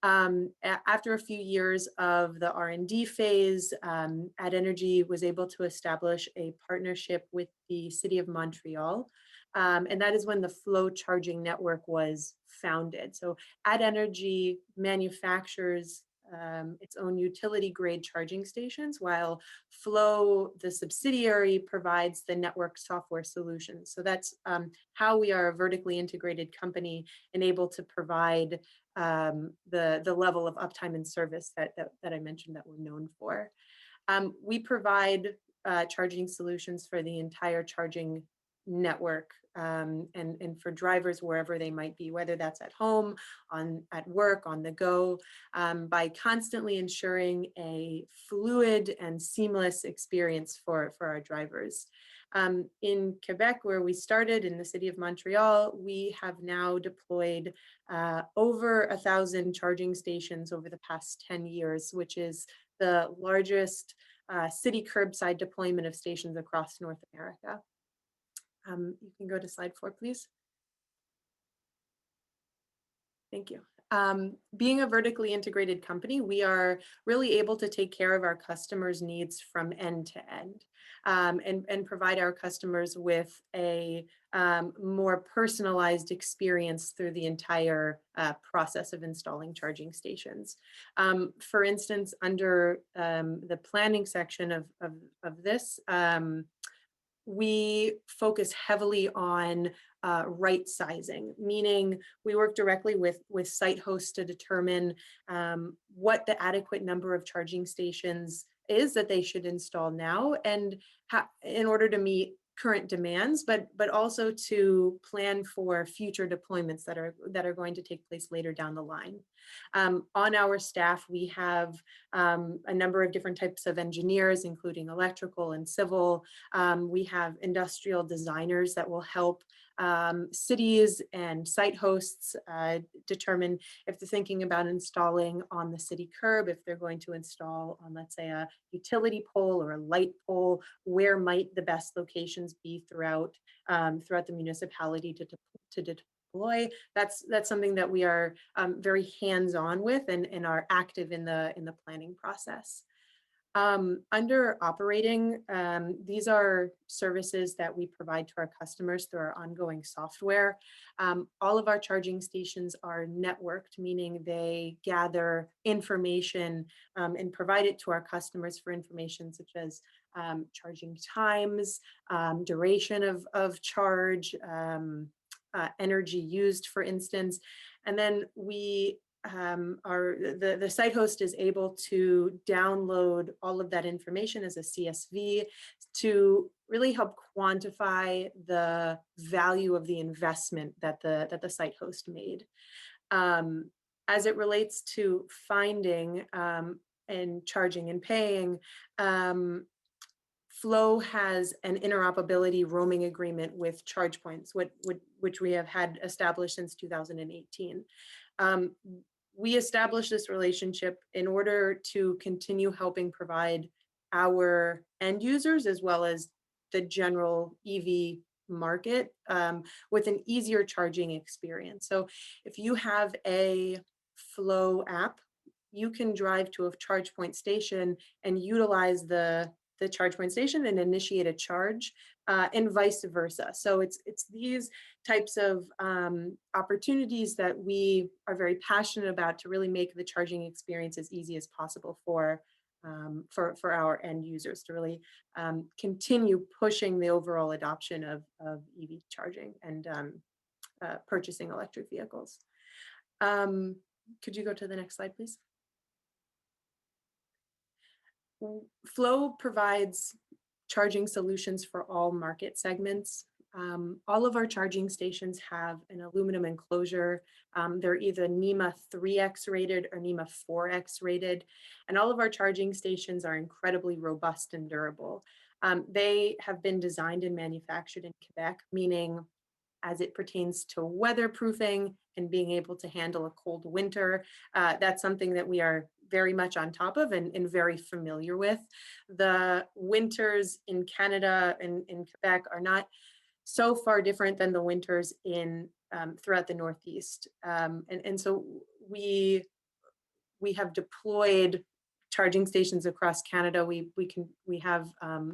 After a few years of the R&D phase, AddEnergy was able to establish a partnership with the City of Montreal. And that is when the Flow charging network was founded. So AddEnergy manufactures its own utility grade charging stations, while Flow, the subsidiary, provides the network software solutions. So that's how we are a vertically integrated company and able to provide the level of uptime and service that I mentioned that we're known for. We provide charging solutions for the entire charging network and for drivers wherever they might be, whether that's at home, at work, on the go, by constantly ensuring a fluid and seamless experience for our drivers. In Quebec, where we started in the city of Montreal, we have now deployed over 1,000 charging stations over the past 10 years, which is the largest city curbside deployment of stations across North America. You can go to slide 4, please. Thank you. Being a vertically integrated company, we are really able to take care of our customers' needs from end to end and provide our customers with a more personalized experience through the entire process of installing charging stations. For instance, under the planning section of this, we focus heavily on right sizing, meaning we work directly with site hosts to determine what the adequate number of charging stations is that they should install now, and in order to meet current demands, but also to plan for future deployments that are going to take place later down the line. On our staff, we have a number of different types of engineers, including electrical and civil. We have industrial designers that will help cities and site hosts determine if they're thinking about installing on the city curb, if they're going to install on, let's say, a utility pole or a light pole, where might the best locations be throughout the municipality to deploy. That's something that we are very hands-on with and are active in the planning process. Under operating, these are services that we provide to our customers through our ongoing software. All of our charging stations are networked, meaning they gather information and provide it to our customers for information such as charging times, duration of charge, energy used, for instance. And then we the site host is able to download all of that information as a CSV to really help quantify the value of the investment that the site host made. As it relates to finding and charging and paying, Flow has an interoperability roaming agreement with ChargePoints, which we have had established since 2018. We established this relationship in order to continue helping provide our end users, as well as the general EV market, with an easier charging experience. So if you have a Flow app, you can drive to a ChargePoint station and utilize the the charge point station and initiate a charge, and vice versa. So it's these types of opportunities that we are very passionate about to really make the charging experience as easy as possible for our end users, to really continue pushing the overall adoption of EV charging and purchasing electric vehicles. Could you go to the next slide, please? Flow provides charging solutions for all market segments. All of our charging stations have an aluminum enclosure. They're either NEMA 3X rated or NEMA 4X rated. And all of our charging stations are incredibly robust and durable. They have been designed and manufactured in Quebec, meaning as it pertains to weatherproofing and being able to handle a cold winter, that's something that we are very much on top of and very familiar with. The winters in Canada and in Quebec are not so far different than the winters in throughout the Northeast. And so we have deployed charging stations across Canada. We have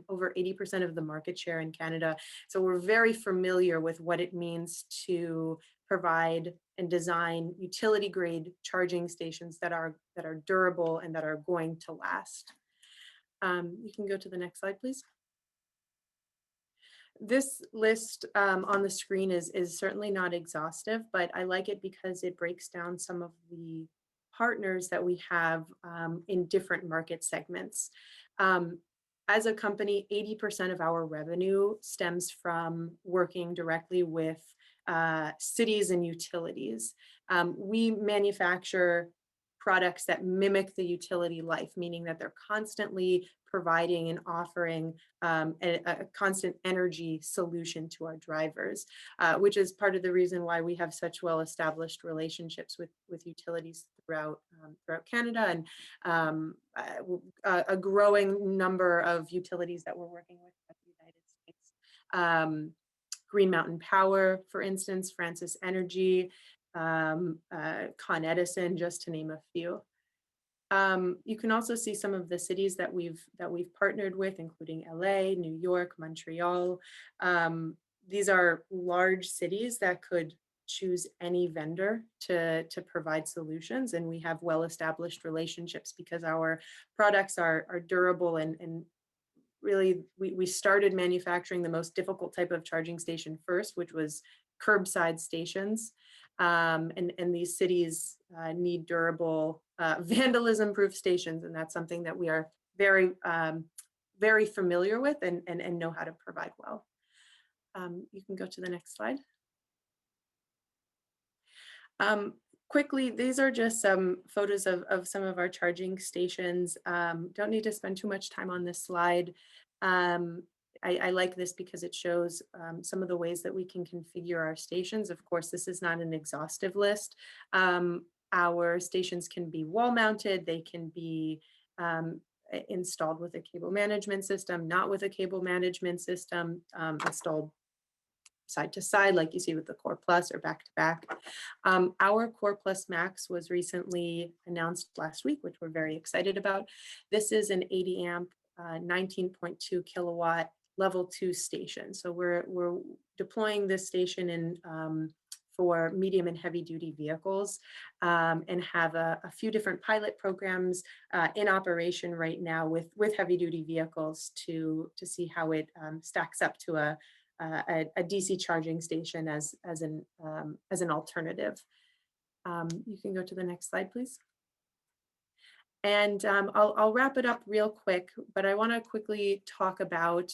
over 80% of the market share in Canada. So we're very familiar with what it means to provide and design utility grade charging stations that are durable and that are going to last. You can go to the next slide, please. This list on the screen is certainly not exhaustive, but I like it because it breaks down some of the partners that we have in different market segments. As a company, 80% of our revenue stems from working directly with cities and utilities. We manufacture products that mimic the utility life, meaning that they're constantly providing and offering a constant energy solution to our drivers, which is part of the reason why we have such well-established relationships with utilities throughout Canada, and a growing number of utilities that we're working with in the United States. Green Mountain Power, for instance, Francis Energy, Con Edison, just to name a few. You can also see some of the cities that we've partnered with, including LA, New York, Montreal. These are large cities that could choose any vendor to provide solutions, and we have well-established relationships because our products are durable and really we started manufacturing the most difficult type of charging station first, which was curbside stations. And these cities need durable, vandalism-proof stations, and that's something that we are very, very familiar with and know how to provide well. You can go to the next slide. Quickly, these are just some photos of some of our charging stations. Don't need to spend too much time on this slide. I like this because it shows some of the ways that we can configure our stations. Of course, this is not an exhaustive list. Our stations can be wall mounted, they can be installed with a cable management system, not with a cable management system, installed side to side, like you see with the Core Plus or back to back. Our Core Plus Max was recently announced last week, which we're very excited about. This is an 80 amp, 19.2 kilowatt level 2 station. So we're deploying this station in for medium and heavy duty vehicles, and have a few different pilot programs in operation right now with heavy duty vehicles to see how it stacks up to a DC charging station as an alternative. You can go to the next slide, please. And I'll wrap it up real quick, but I want to quickly talk about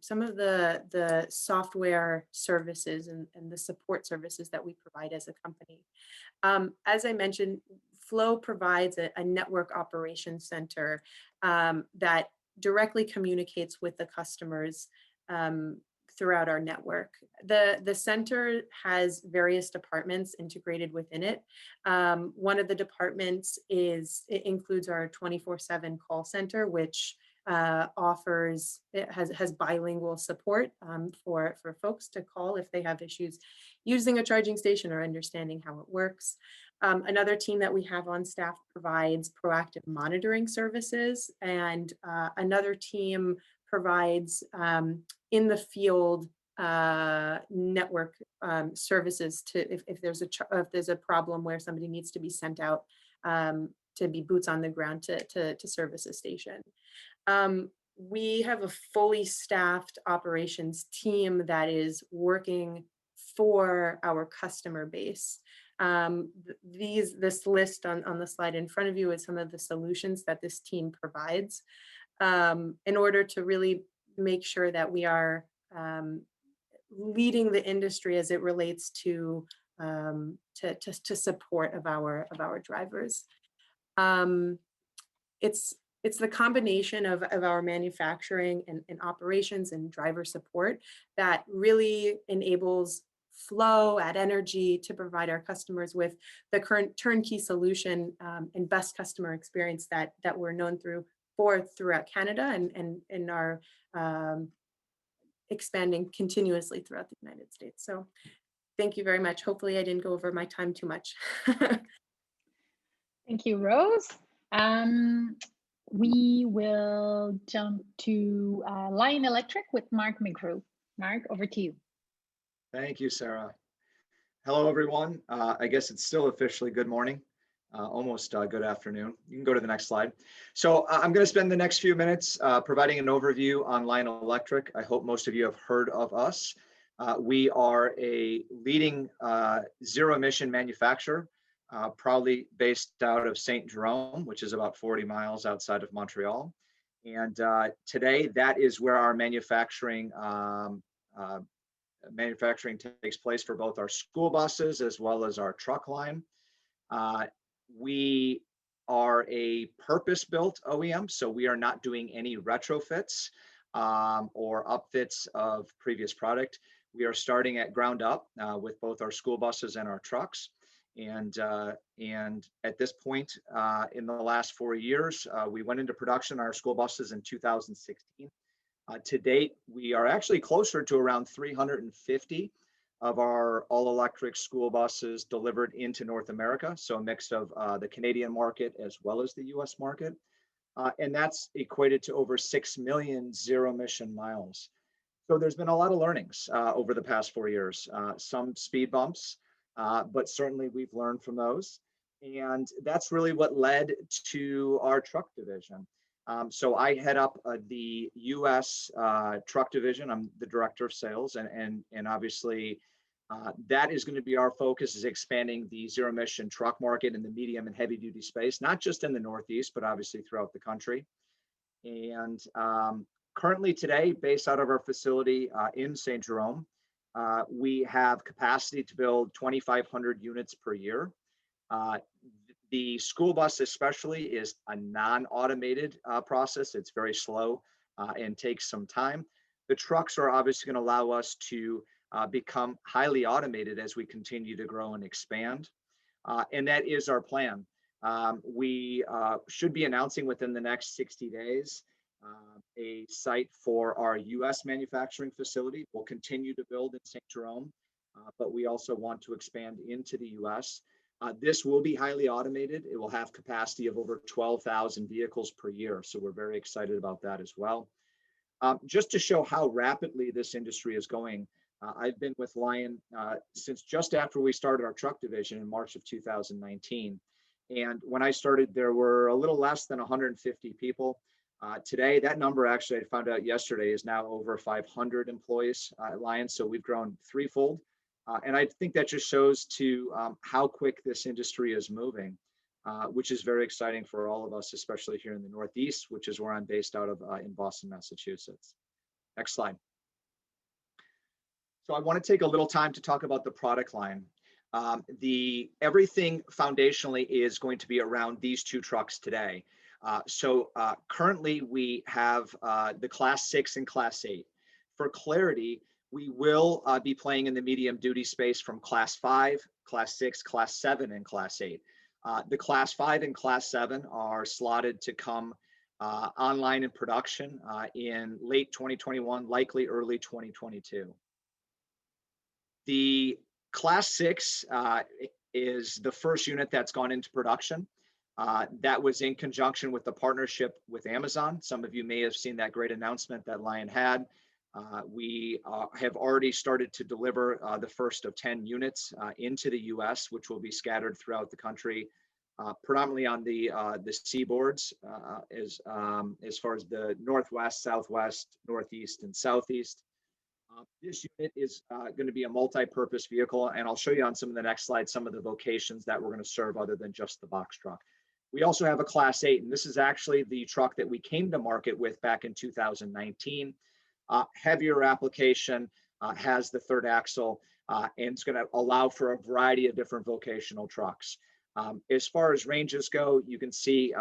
some of the software services and the support services that we provide as a company. As I mentioned, Flow provides a network operations center that directly communicates with the customers throughout our network. The center has various departments integrated within it. One of the departments includes our 24/7 call center, which has bilingual support for folks to call if they have issues using a charging station or understanding how it works. Another team that we have on staff provides proactive monitoring services, and another team provides in the field network services to if there's a problem where somebody needs to be sent out to be boots on the ground to service a station. We have a fully staffed operations team that is working for our customer base. This list on the slide in front of you is some of the solutions that this team provides in order to really make sure that we are leading the industry as it relates to support of our drivers. It's the combination of our manufacturing and operations and driver support that really enables flow at energy to provide our customers with the current turnkey solution and best customer experience that we're known throughout Canada and are expanding continuously throughout the United States. So thank you very much. Hopefully I didn't go over my time too much. Thank you, Rose. We will jump to Lion Electric with Mark McGrew. Mark, over to you. Thank you, Sarah. Hello, everyone. I guess it's still officially good morning, almost good afternoon. You can go to the next slide. So I'm going to spend the next few minutes providing an overview on Lion Electric. I hope most of you have heard of us. We are a leading zero-emission manufacturer, proudly based out of Saint Jerome, which is about 40 miles outside of Montreal. And today, that is where our manufacturing takes place for both our school buses as well as our truck line. We are a purpose-built OEM, so we are not doing any retrofits or upfits of previous product. We are starting at ground up with both our school buses and our trucks. And at this point, in the last 4 years, we went into production our school buses in 2016. To date, we are actually closer to around 350 of our all-electric school buses delivered into North America, so a mix of the Canadian market as well as the US market. And that's equated to over 6 million zero-emission miles. So there's been a lot of learnings over the past 4 years, some speed bumps, but certainly we've learned from those. And that's really what led to our truck division. So I head up the US truck division. I'm the director of sales, and obviously that is going to be our focus, is expanding the zero emission truck market in the medium and heavy duty space, not just in the Northeast, but obviously throughout the country. And currently today, based out of our facility in Saint Jerome, we have capacity to build 2,500 units per year. The school bus especially is a non-automated process. It's very slow and takes some time. The trucks are obviously going to allow us to become highly automated as we continue to grow and expand. And that is our plan. We should be announcing within the next 60 days a site for our US manufacturing facility. We'll continue to build in Saint Jerome, but we also want to expand into the US. This will be highly automated. It will have capacity of over 12,000 vehicles per year. So we're very excited about that as well. Just to show how rapidly this industry is going, I've been with Lion since just after we started our truck division in March of 2019. And when I started, there were a little less than 150 people. Today, that number actually I found out yesterday is now over 500 employees at Lion. So we've grown threefold. And I think that just shows to how quick this industry is moving, which is very exciting for all of us, especially here in the Northeast, which is where I'm based out of in Boston, Massachusetts. Next slide. So I want to take a little time to talk about the product line. Everything foundationally is going to be around these two trucks today. Currently we have the Class 6 and Class 8. For clarity, we will be playing in the medium duty space from Class 5, Class 6, Class 7, and Class 8. The Class 5 and Class 7 are slotted to come online in production in late 2021, likely early 2022. The Class 6 is the first unit that's gone into production. That was in conjunction with the partnership with Amazon. Some of you may have seen that great announcement that Lion had. We have already started to deliver the first of 10 units into the US, which will be scattered throughout the country, predominantly on the seaboards, as far as the Northwest, Southwest, Northeast, and Southeast. This unit is going to be a multi-purpose vehicle, and I'll show you on some of the next slides some of the vocations that we're going to serve other than just the box truck. We also have a Class 8, and this is actually the truck that we came to market with back in 2019. Heavier application, has the third axle, and it's going to allow for a variety of different vocational trucks. As far as ranges go, you can see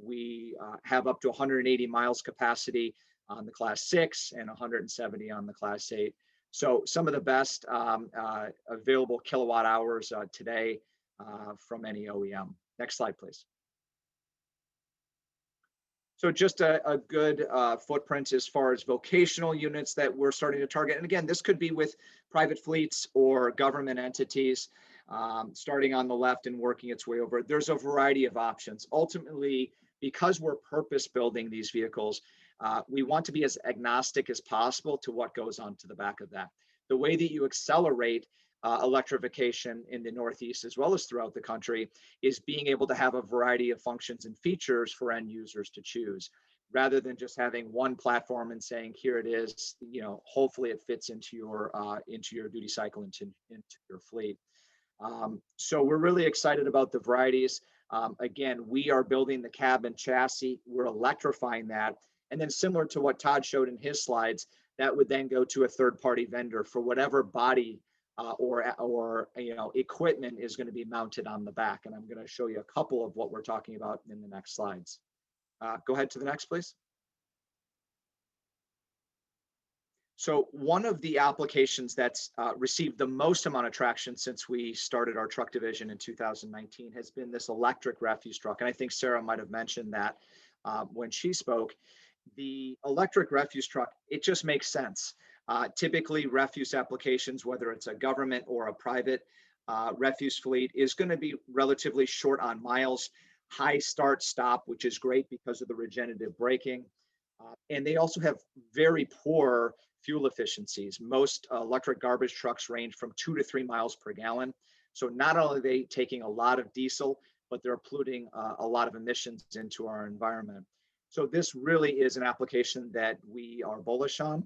we have up to 180 miles capacity on the Class 6 and 170 on the Class 8. So some of the best available kilowatt hours today from any OEM. Next slide, please. So just a good footprint as far as vocational units that we're starting to target. And again, this could be with private fleets or government entities, starting on the left and working its way over. There's a variety of options. Ultimately, because we're purpose building these vehicles, we want to be as agnostic as possible to what goes onto the back of that. The way that you accelerate electrification in the Northeast as well as throughout the country is being able to have a variety of functions and features for end users to choose, rather than just having one platform and saying, here it is, you know, hopefully it fits into your duty cycle, into your fleet. So we're really excited about the varieties. Again, we are building the cab and chassis, we're electrifying that, and then similar to what Todd showed in his slides, that would then go to a third-party vendor for whatever body or equipment is going to be mounted on the back. And I'm going to show you a couple of what we're talking about in the next slides. Go ahead to the next, please. So one of the applications that's received the most amount of traction since we started our truck division in 2019 has been this electric refuse truck. And I think Sarah might have mentioned that when she spoke. The electric refuse truck, it just makes sense. Typically, refuse applications, whether it's a government or a private refuse fleet, is going to be relatively short on miles, high start-stop, which is great because of the regenerative braking. And they also have very poor fuel efficiencies. Most electric garbage trucks range from 2 to 3 miles per gallon. So not only are they taking a lot of diesel, but they're polluting a lot of emissions into our environment. So this really is an application that we are bullish on.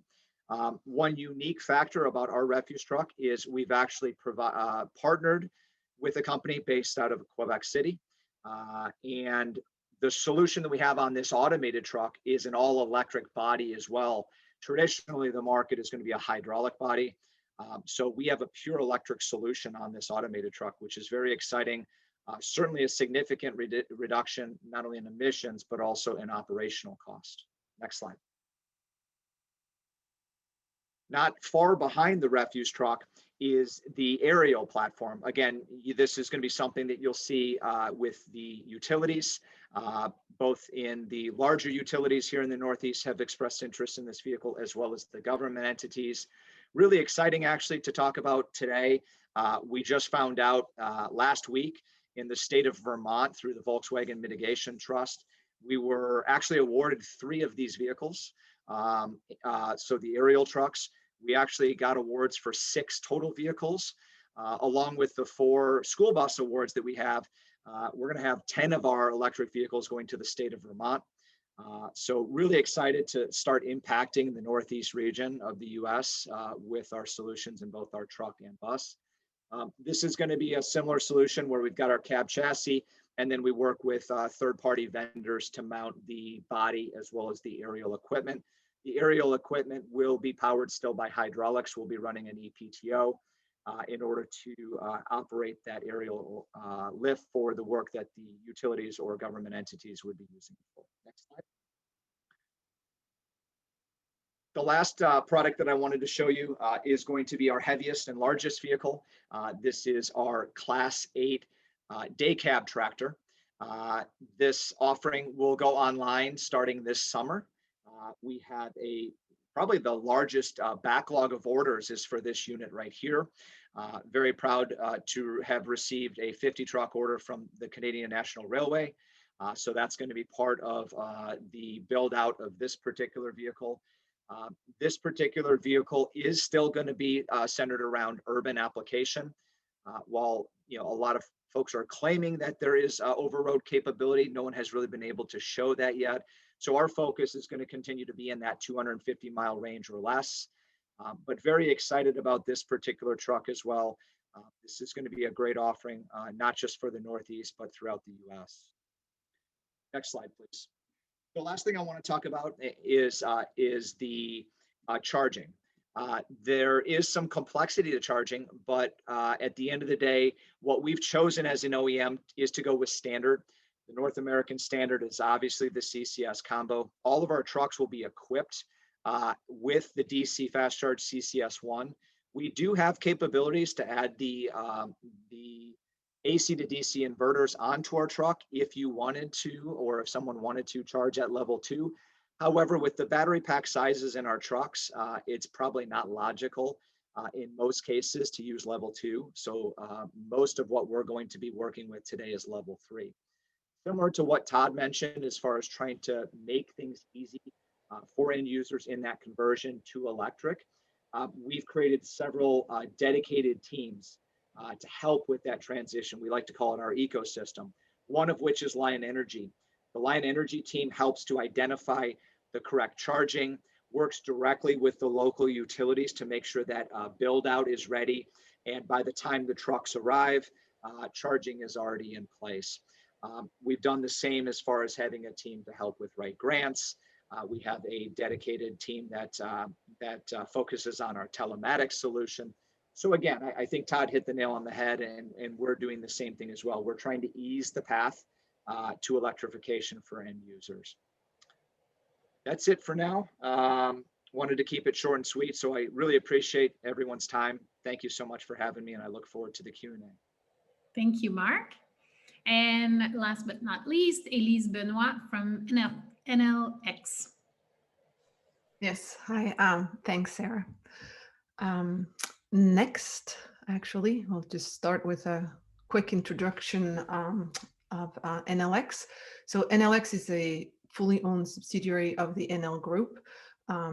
One unique factor about our refuse truck is we've actually partnered with a company based out of Quebec City. And the solution that we have on this automated truck is an all-electric body as well. Traditionally, the market is going to be a hydraulic body. So we have a pure electric solution on this automated truck, which is very exciting. Certainly a significant reduction, not only in emissions, but also in operational cost. Next slide. Not far behind the refuse truck is the aerial platform. Again, this is going to be something that you'll see with the utilities. Both in the larger utilities here in the Northeast have expressed interest in this vehicle, as well as the government entities. Really exciting actually to talk about today. We just found out last week in the state of Vermont through the Volkswagen Mitigation Trust, we were actually awarded 3 of these vehicles. So the aerial trucks, we actually got awards for 6 total vehicles, along with the 4 school bus awards that we have. We're going to have 10 of our electric vehicles going to the state of Vermont. So really excited to start impacting the Northeast region of the US with our solutions in both our truck and bus. This is going to be a similar solution where we've got our cab chassis, and then we work with third-party vendors to mount the body as well as the aerial equipment. The aerial equipment will be powered still by hydraulics. We'll be running an EPTO in order to operate that aerial lift for the work that the utilities or government entities would be using it for. Next slide. The last product that I wanted to show you is going to be our heaviest and largest vehicle. This is our Class 8 day cab tractor. This offering will go online starting this summer. We have a probably the largest backlog of orders is for this unit right here. Very proud to have received a 50 truck order from the Canadian National Railway. So that's going to be part of the build out of this particular vehicle. This particular vehicle is still going to be centered around urban application. While a lot of folks are claiming that there is over-road capability, no one has really been able to show that yet. So our focus is going to continue to be in that 250-mile range or less. But very excited about this particular truck as well. This is going to be a great offering, not just for the Northeast, but throughout the US. Next slide, please. The last thing I want to talk about is the charging. There is some complexity to charging, but at the end of the day, what we've chosen as an OEM is to go with standard. The North American standard is obviously the CCS combo. All of our trucks will be equipped with the DC fast charge CCS1. We do have capabilities to add the AC to DC inverters onto our truck if you wanted to, or if someone wanted to charge at level 2. However, with the battery pack sizes in our trucks, it's probably not logical in most cases to use level 2. So most of what we're going to be working with today is level 3. Similar to what Todd mentioned as far as trying to make things easy for end users in that conversion to electric, we've created several dedicated teams to help with that transition. We like to call it our ecosystem, one of which is Lion Energy. The Lion Energy team helps to identify the correct charging, works directly with the local utilities to make sure that build out is ready. And by the time the trucks arrive, charging is already in place. We've done the same as far as having a team to help with write grants. We have a dedicated team that focuses on our telematics solution. So again, I think Todd hit the nail on the head, and we're doing the same thing as well. We're trying to ease the path to electrification for end users. That's it for now. Wanted to keep it short and sweet, so I really appreciate everyone's time. Thank you so much for having me, and I look forward to the Q&A. Thank you, Mark. And last but not least, Elise Benoit from Enel X. Yes, hi, thanks, Sarah. Next, actually, I'll just start with a quick introduction of Enel X. So Enel X is a fully owned subsidiary of the Enel Group.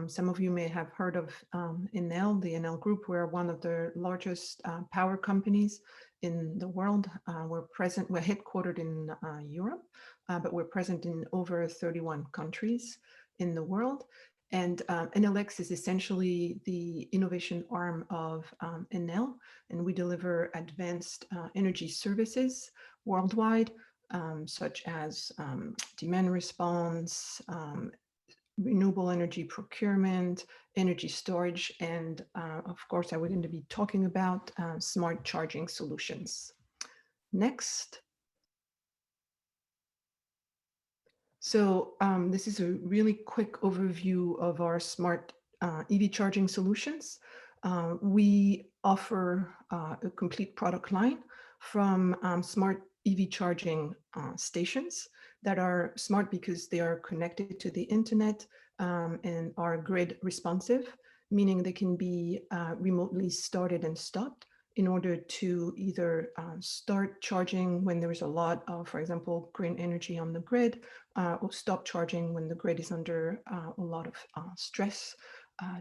Some of you may have heard of Enel, the Enel Group. We're one of the largest power companies in the world. We're headquartered in Europe, but we're present in over 31 countries in the world. And Enel X is essentially the innovation arm of Enel, and we deliver advanced energy services worldwide, such as demand response, renewable energy procurement, energy storage, and of course, I wouldn't be talking about smart charging solutions. Next. So this is a really quick overview of our smart EV charging solutions. We offer a complete product line from smart EV charging stations that are smart because they are connected to the internet and are grid responsive, meaning they can be remotely started and stopped in order to either start charging when there is a lot of, for example, green energy on the grid, or stop charging when the grid is under a lot of stress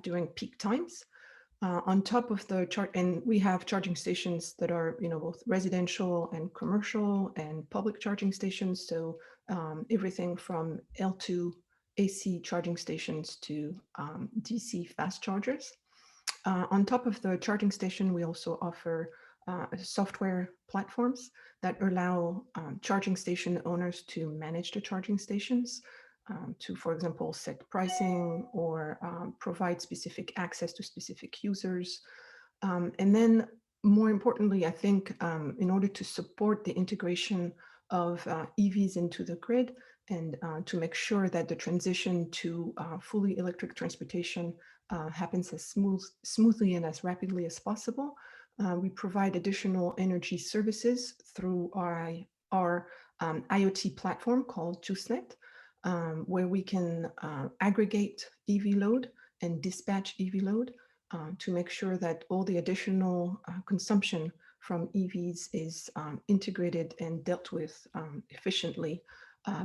during peak times. On top of the and we have charging stations that are, both residential and commercial and public charging stations. So everything from L2 AC charging stations to DC fast chargers. On top of the charging station, we also offer software platforms that allow charging station owners to manage the charging stations, to, for example, set pricing or provide specific access to specific users. And then more importantly, I think in order to support the integration of EVs into the grid and to make sure that the transition to fully electric transportation happens as smoothly and as rapidly as possible, we provide additional energy services through our IoT platform called JuiceNet, where we can aggregate EV load and dispatch EV load to make sure that all the additional consumption from EVs is integrated and dealt with efficiently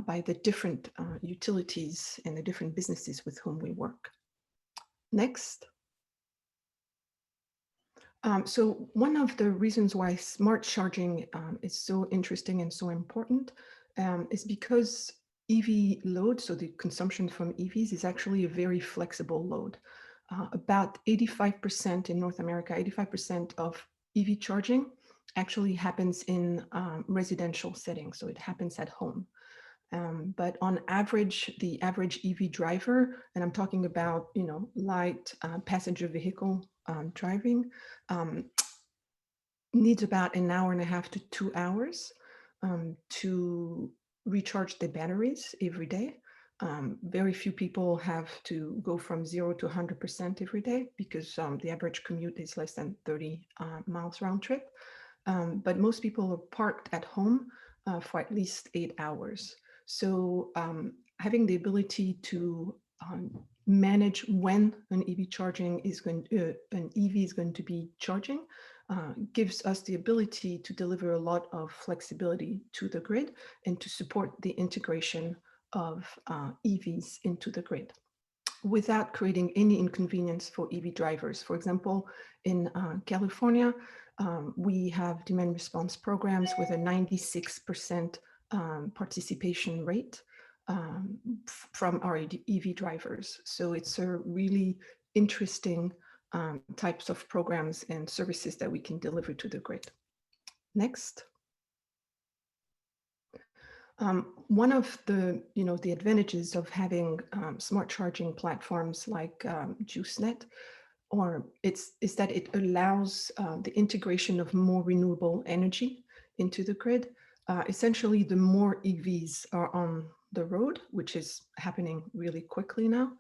by the different utilities and the different businesses with whom we work. Next. So one of the reasons why smart charging is so interesting and so important is because EV load, so the consumption from EVs, is actually a very flexible load. About 85% in North America, 85% of EV charging actually happens in residential settings, so it happens at home. But on average, the average EV driver, and I'm talking about, you know, light passenger vehicle driving, needs about an hour and a half to 2 hours to recharge the batteries every day. Very few people have to go from 0 to 100% every day because the average commute is less than 30 miles round trip. But most people are parked at home for at least 8 hours. So having the ability to manage when an EV charging is going, an EV is going to be charging gives us the ability to deliver a lot of flexibility to the grid and to support the integration of EVs into the grid without creating any inconvenience for EV drivers. For example, in California, we have demand response programs with a 96% participation rate from our EV drivers. So it's a really interesting types of programs and services that we can deliver to the grid. Next. One of the, the advantages of having smart charging platforms like JuiceNet, is that it allows the integration of more renewable energy into the grid. Essentially, the more EVs are on the road, which is happening really quickly now,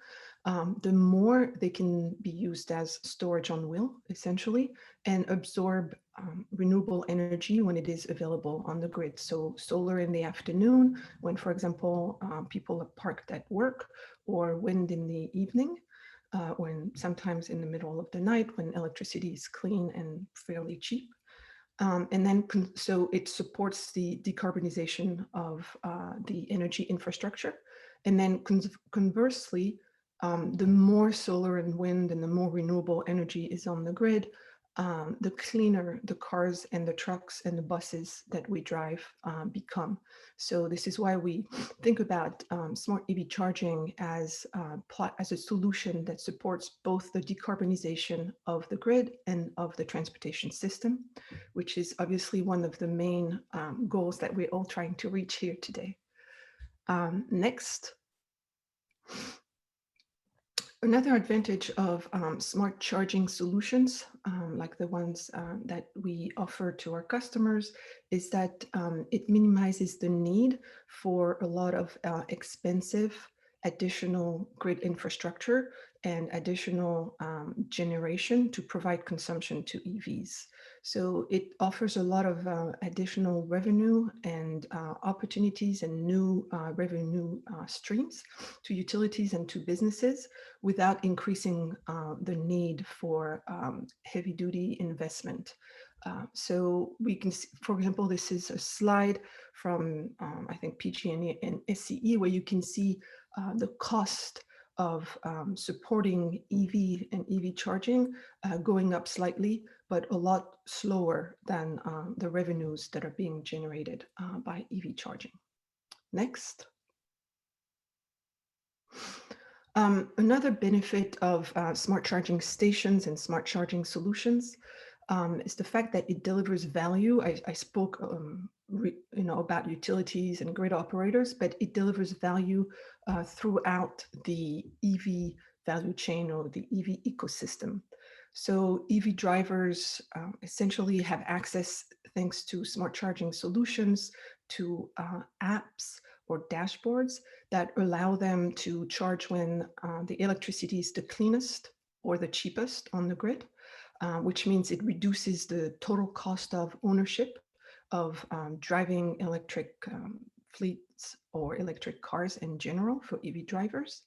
the more they can be used as storage on wheel, essentially, and absorb renewable energy when it is available on the grid. So solar in the afternoon, when, for example, people are parked at work, or wind in the evening, or sometimes in the middle of the night when electricity is clean and fairly cheap. And then, so it supports the decarbonization of the energy infrastructure. And then conversely, the more solar and wind and the more renewable energy is on the grid, the cleaner the cars and the trucks and the buses that we drive become. So this is why we think about smart EV charging as a solution that supports both the decarbonization of the grid and of the transportation system, which is obviously one of the main goals that we're all trying to reach here today. Next. Another advantage of smart charging solutions, like the ones that we offer to our customers, is that it minimizes the need for a lot of expensive additional grid infrastructure and additional generation to provide consumption to EVs. So it offers a lot of additional revenue and opportunities and new revenue streams to utilities and to businesses without increasing the need for heavy duty investment. So we can see, for example, this is a slide from, I think, PG&E and SCE, where you can see the cost of supporting EV and EV charging going up slightly, but a lot slower than the revenues that are being generated by EV charging. Next. Another benefit of smart charging stations and smart charging solutions is the fact that it delivers value. I spoke about utilities and grid operators, but it delivers value throughout the EV value chain or the EV ecosystem. So EV drivers essentially have access, thanks to smart charging solutions, to apps or dashboards that allow them to charge when the electricity is the cleanest or the cheapest on the grid, which means it reduces the total cost of ownership of driving electric fleets or electric cars in general for EV drivers.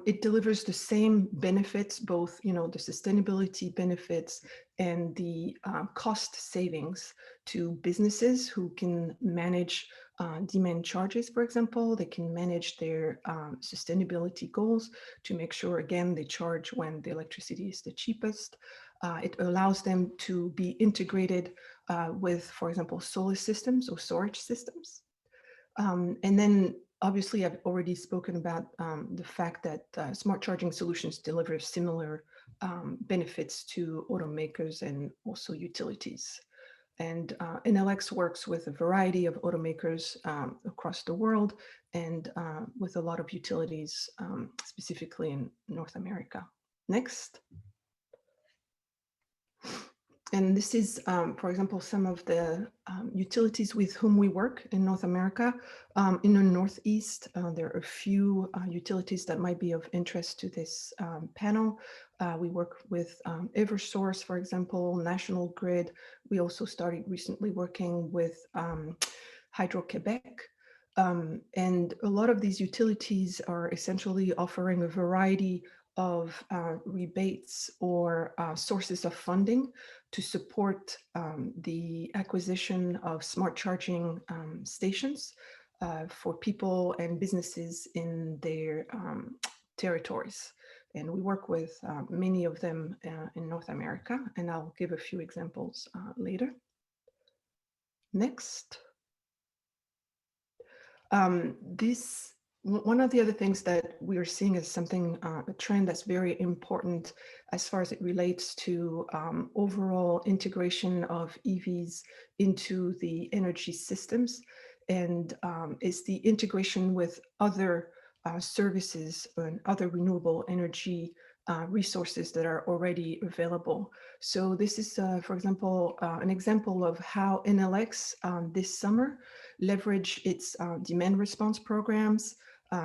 It delivers the same benefits, both the sustainability benefits and the cost savings to businesses who can manage demand charges, for example. They can manage their sustainability goals to make sure, again, they charge when the electricity is the cheapest. It allows them to be integrated with, for example, solar systems or storage systems. And then obviously, I've already spoken about the fact that smart charging solutions deliver similar benefits to automakers and also utilities. And Enel X works with a variety of automakers across the world and with a lot of utilities, specifically in North America. Next. And this is, for example, some of the utilities with whom we work in North America. In the Northeast, there are a few utilities that might be of interest to this panel. We work with Eversource, for example, National Grid. We also started recently working with Hydro-Québec. And a lot of these utilities are essentially offering a variety of rebates or sources of funding to support the acquisition of smart charging stations for people and businesses in their territories. And we work with many of them in North America, and I'll give a few examples later. Next. One of the other things that we are seeing is something, a trend that's very important as far as it relates to overall integration of EVs into the energy systems, and is the integration with other services and other renewable energy resources that are already available. So this is, for example, an example of how Enel X this summer leveraged its demand response programs,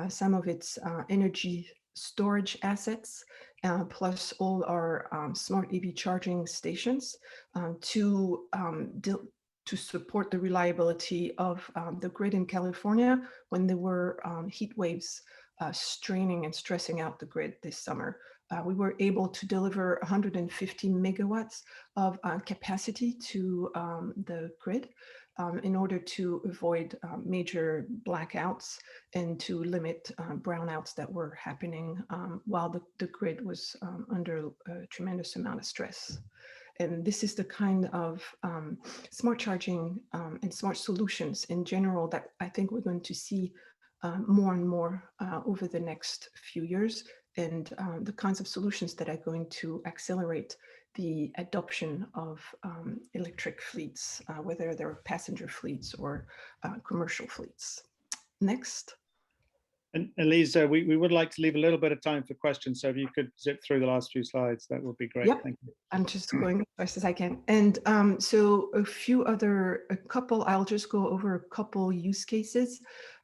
some of its energy storage assets, plus all our smart EV charging stations to support the reliability of the grid in California when there were heat waves straining and stressing out the grid this summer. We were able to deliver 150 megawatts of capacity to the grid in order to avoid major blackouts and to limit brownouts that were happening while the grid was under a tremendous amount of stress. And this is the kind of smart charging and smart solutions in general that I think we're going to see more and more over the next few years, and the kinds of solutions that are going to accelerate the adoption of electric fleets, whether they're passenger fleets or commercial fleets. Next. And Elisa, we would like to leave a little bit of time for questions. So if you could zip through the last few slides, that would be great. Yep. Thank you. I'm just going as fast as I can. And so I'll just go over a couple use cases.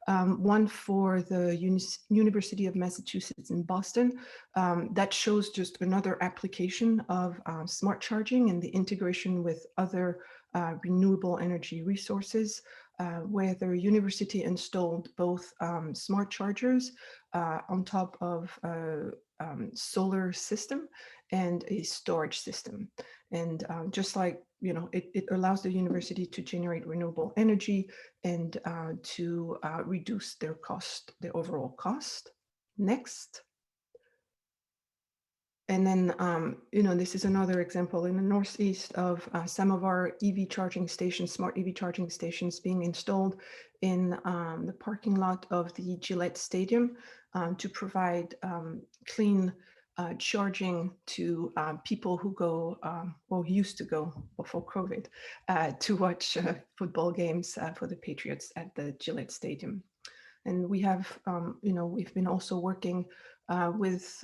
One for the University of Massachusetts in Boston, that shows just another application of smart charging and the integration with other renewable energy resources, where the university installed both smart chargers on top of a solar system and a storage system. And just like, it allows the university to generate renewable energy and to reduce their overall cost. Next. And then, this is another example in the Northeast of some of our EV charging stations, smart EV charging stations being installed in the parking lot of the Gillette Stadium to provide clean charging to people who go, or used to go before COVID, to watch football games for the Patriots at the Gillette Stadium. And we have, we've been also working with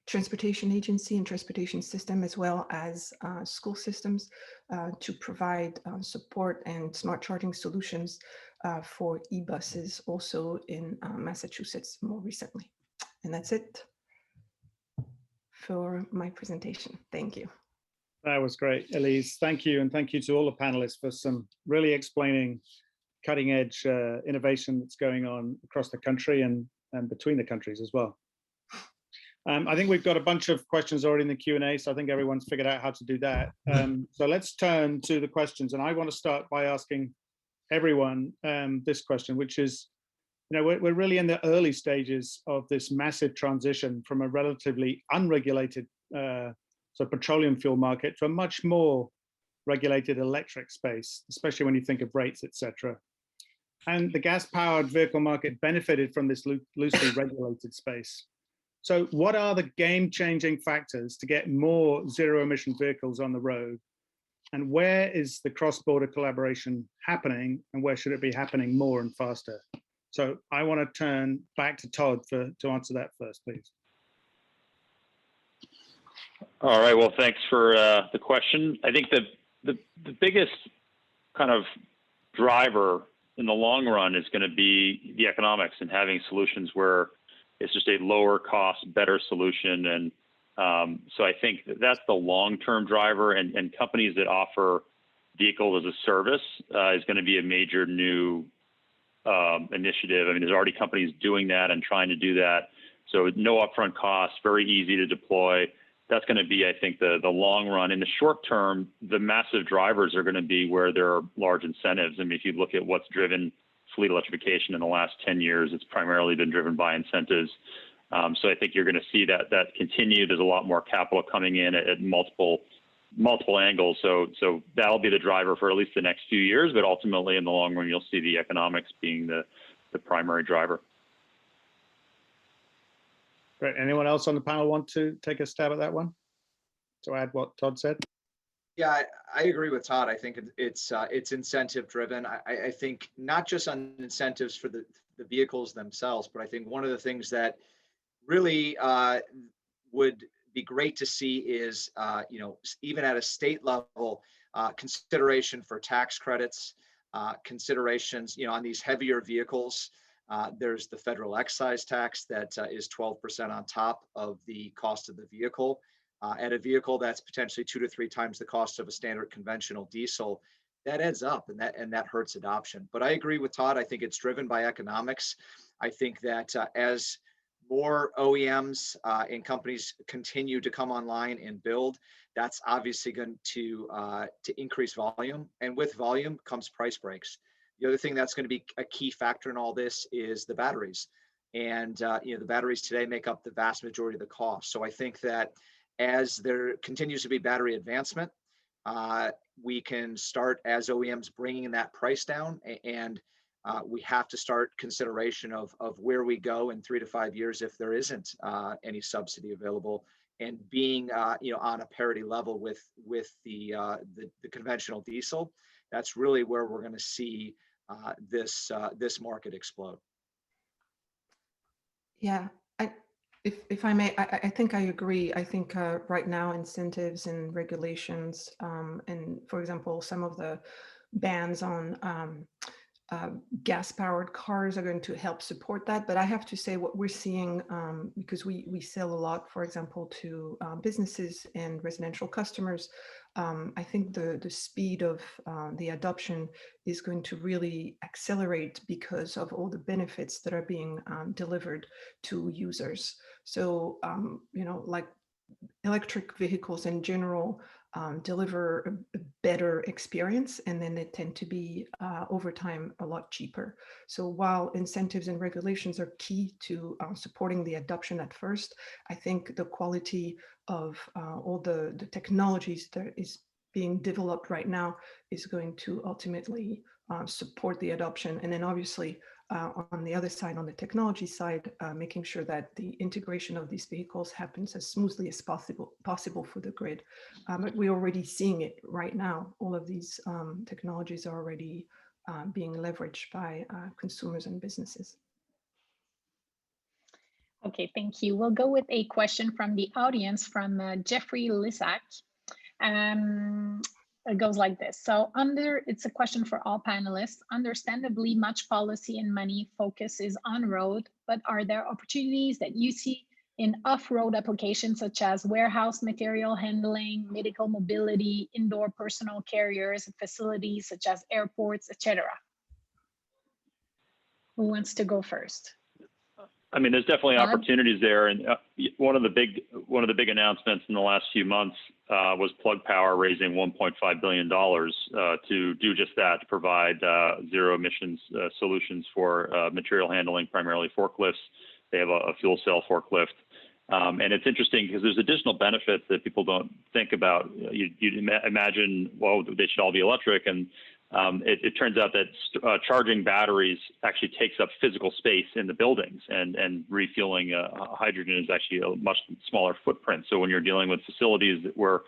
transportation agency and transportation system, as well as school systems to provide support and smart charging solutions for e-buses also in Massachusetts more recently. And that's it for my presentation. Thank you. That was great, Elise. Thank you. And thank you to all the panelists for some really explaining cutting edge innovation that's going on across the country. And and between the countries as well. I think we've got a bunch of questions already in the Q&A, so I think everyone's figured out how to do that. So let's turn to the questions, and I want to start by asking everyone this question, which is, we're really in the early stages of this massive transition from a relatively unregulated petroleum fuel market to a much more regulated electric space, especially when you think of rates, etc. And the gas-powered vehicle market benefited from this loosely regulated space. So what are the game-changing factors to get more zero-emission vehicles on the road? And where is the cross-border collaboration happening, and where should it be happening more and faster? So I want to turn back to Todd to answer that first, please. All right, well, thanks for the question. I think the biggest kind of driver in the long run is going to be the economics and having solutions where it's just a lower cost, better solution. And so I think that's the long-term driver, and companies that offer vehicles as a service is going to be a major new initiative. I mean, there's already companies doing that and trying to do that. So no upfront costs, very easy to deploy. That's going to be, I think, the long run. In the short term, the massive drivers are going to be where there are large incentives. I mean, if you look at what's driven fleet electrification in the last 10 years, it's primarily been driven by incentives. So I think you're going to see that continue. There's a lot more capital coming in at multiple angles. So that'll be the driver for at least the next few years. But ultimately, in the long run, you'll see the economics being the primary driver. Great. Anyone else on the panel want to take a stab at that one? To add what Todd said? Yeah, I agree with Todd. I think it's incentive driven. I think not just on incentives for the vehicles themselves, but I think one of the things that really would be great to see is, even at a state level, consideration for tax credits, considerations, on these heavier vehicles. There's the federal excise tax that is 12% on top of the cost of the vehicle. At a vehicle that's potentially 2 to 3 times the cost of a standard conventional diesel, that adds up, and that hurts adoption. But I agree with Todd. I think it's driven by economics. I think that as more OEMs and companies continue to come online and build, that's obviously going to increase volume, and with volume comes price breaks. The other thing that's going to be a key factor in all this is the batteries, and the batteries today make up the vast majority of the cost. So I think that as there continues to be battery advancement, we can start, as OEMs, bringing that price down, and we have to start consideration of where we go in 3 to 5 years if there isn't any subsidy available, and being on a parity level with the conventional diesel. That's really where we're going to see this market explode. Yeah. If I may, I think I agree. I think right now incentives and regulations, and for example, some of the bans on gas-powered cars are going to help support that. But I have to say what we're seeing, because we sell a lot, for example, to businesses and residential customers, I think the speed of the adoption is going to really accelerate because of all the benefits that are being delivered to users. So, like electric vehicles in general deliver a better experience, and then they tend to be over time a lot cheaper. So while incentives and regulations are key to supporting the adoption at first, I think the quality of all the technologies that is being developed right now is going to ultimately support the adoption. And then obviously on the other side, on the technology side, making sure that the integration of these vehicles happens as smoothly as possible for the grid. But we're already seeing it right now. All of these technologies are already being leveraged by consumers and businesses. Okay, thank you. We'll go with a question from the audience from Jeffrey Lissac. It goes like this. So it's a question for all panelists. Understandably, much policy and money focus is on road, but are there opportunities that you see in off-road applications such as warehouse material handling, medical mobility, indoor personal carriers, and facilities such as airports, etc.? Who wants to go first? I mean, there's definitely Todd? opportunities there, and one of the big announcements in the last few months was Plug Power raising $1.5 billion to do just that, to provide zero emissions solutions for material handling, primarily forklifts. They have a fuel cell forklift, and it's interesting because there's additional benefits that people don't think about. You'd imagine, well, they should all be electric, and it turns out that charging batteries actually takes up physical space in the buildings, and refueling hydrogen is actually a much smaller footprint. So when you're dealing with facilities where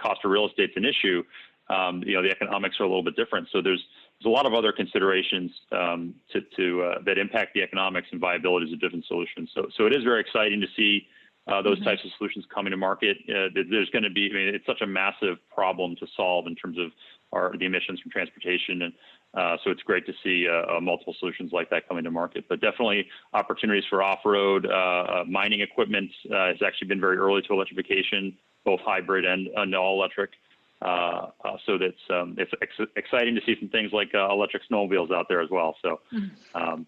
cost of real estate's an issue, the economics are a little bit different. So there's a lot of other considerations that impact the economics and viabilities of different solutions. So it is very exciting to see those types of solutions coming to market. There's going to be, I mean, it's such a massive problem to solve in terms of the emissions from transportation, and so it's great to see multiple solutions like that coming to market. But definitely opportunities for off-road mining equipment has actually been very early to electrification, both hybrid and all electric. So it's exciting to see some things like electric snowmobiles out there as well. So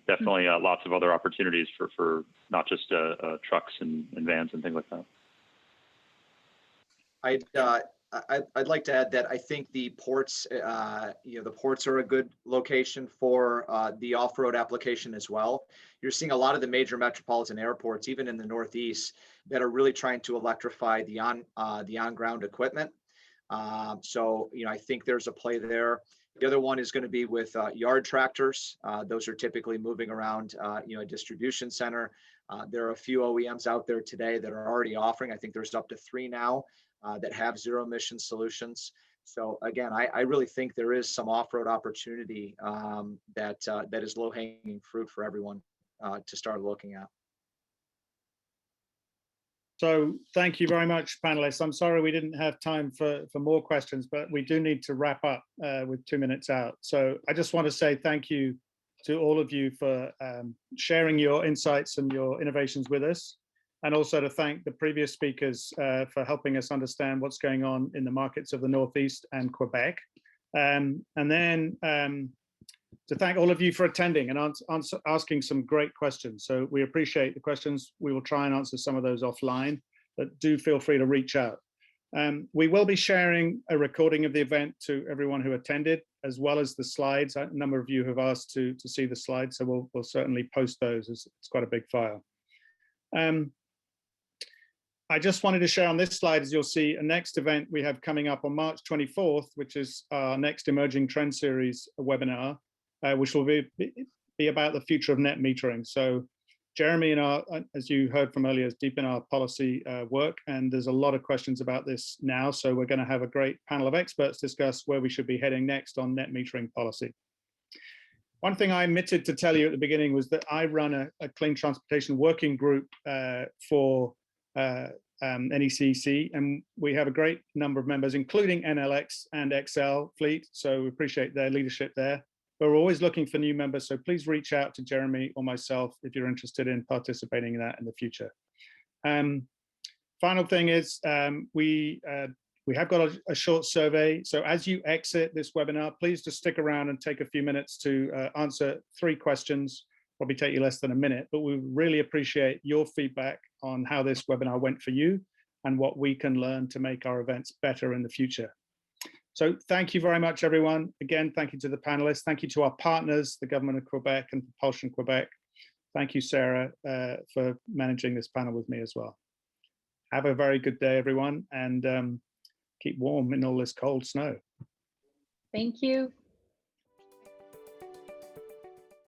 definitely lots of other opportunities for not just trucks and vans and things like that. I'd like to add that I think the ports, the ports are a good location for the off-road application as well. You're seeing a lot of the major metropolitan airports, even in the Northeast, that are really trying to electrify the on-ground equipment. So, I think there's a play there. The other one is going to be with yard tractors. Those are typically moving around, a distribution center. There are a few OEMs out there today that are already offering. I think there's up to 3 now that have zero emission solutions. So again, I really think there is some off-road opportunity that is low-hanging fruit for everyone to start looking at. So thank you very much, panelists. I'm sorry we didn't have time for more questions, but we do need to wrap up with 2 minutes out. So I just want to say thank you to all of you for sharing your insights and your innovations with us, and also to thank the previous speakers for helping us understand what's going on in the markets of the Northeast and Quebec. And then to thank all of you for attending and asking some great questions. So we appreciate the questions. We will try and answer some of those offline, but do feel free to reach out. We will be sharing a recording of the event to everyone who attended, as well as the slides. A number of you have asked to see the slides, so we'll certainly post those. It's quite a big file. I just wanted to share on this slide, as you'll see, a next event we have coming up on March 24th, which is our next Emerging Trend Series webinar, which will be about the future of net metering. So Jeremy, as you heard from earlier, is deep in our policy work, and there's a lot of questions about this now. So we're going to have a great panel of experts discuss where we should be heading next on net metering policy. One thing I omitted to tell you at the beginning was that I run a clean transportation working group for NECEC, and we have a great number of members, including Enel X and XL fleet. So we appreciate their leadership there. But we're always looking for new members, so please reach out to Jeremy or myself if you're interested in participating in that in the future. Final thing is we have got a short survey. So as you exit this webinar, please just stick around and take a few minutes to answer 3 questions. Probably take you less than a minute, but we really appreciate your feedback on how this webinar went for you and what we can learn to make our events better in the future. So thank you very much, everyone. Again, thank you to the panelists. Thank you to our partners, the Government of Quebec and Propulsion Quebec. Thank you, Sarah, for managing this panel with me as well. Have a very good day, everyone, and keep warm in all this cold snow. Thank you.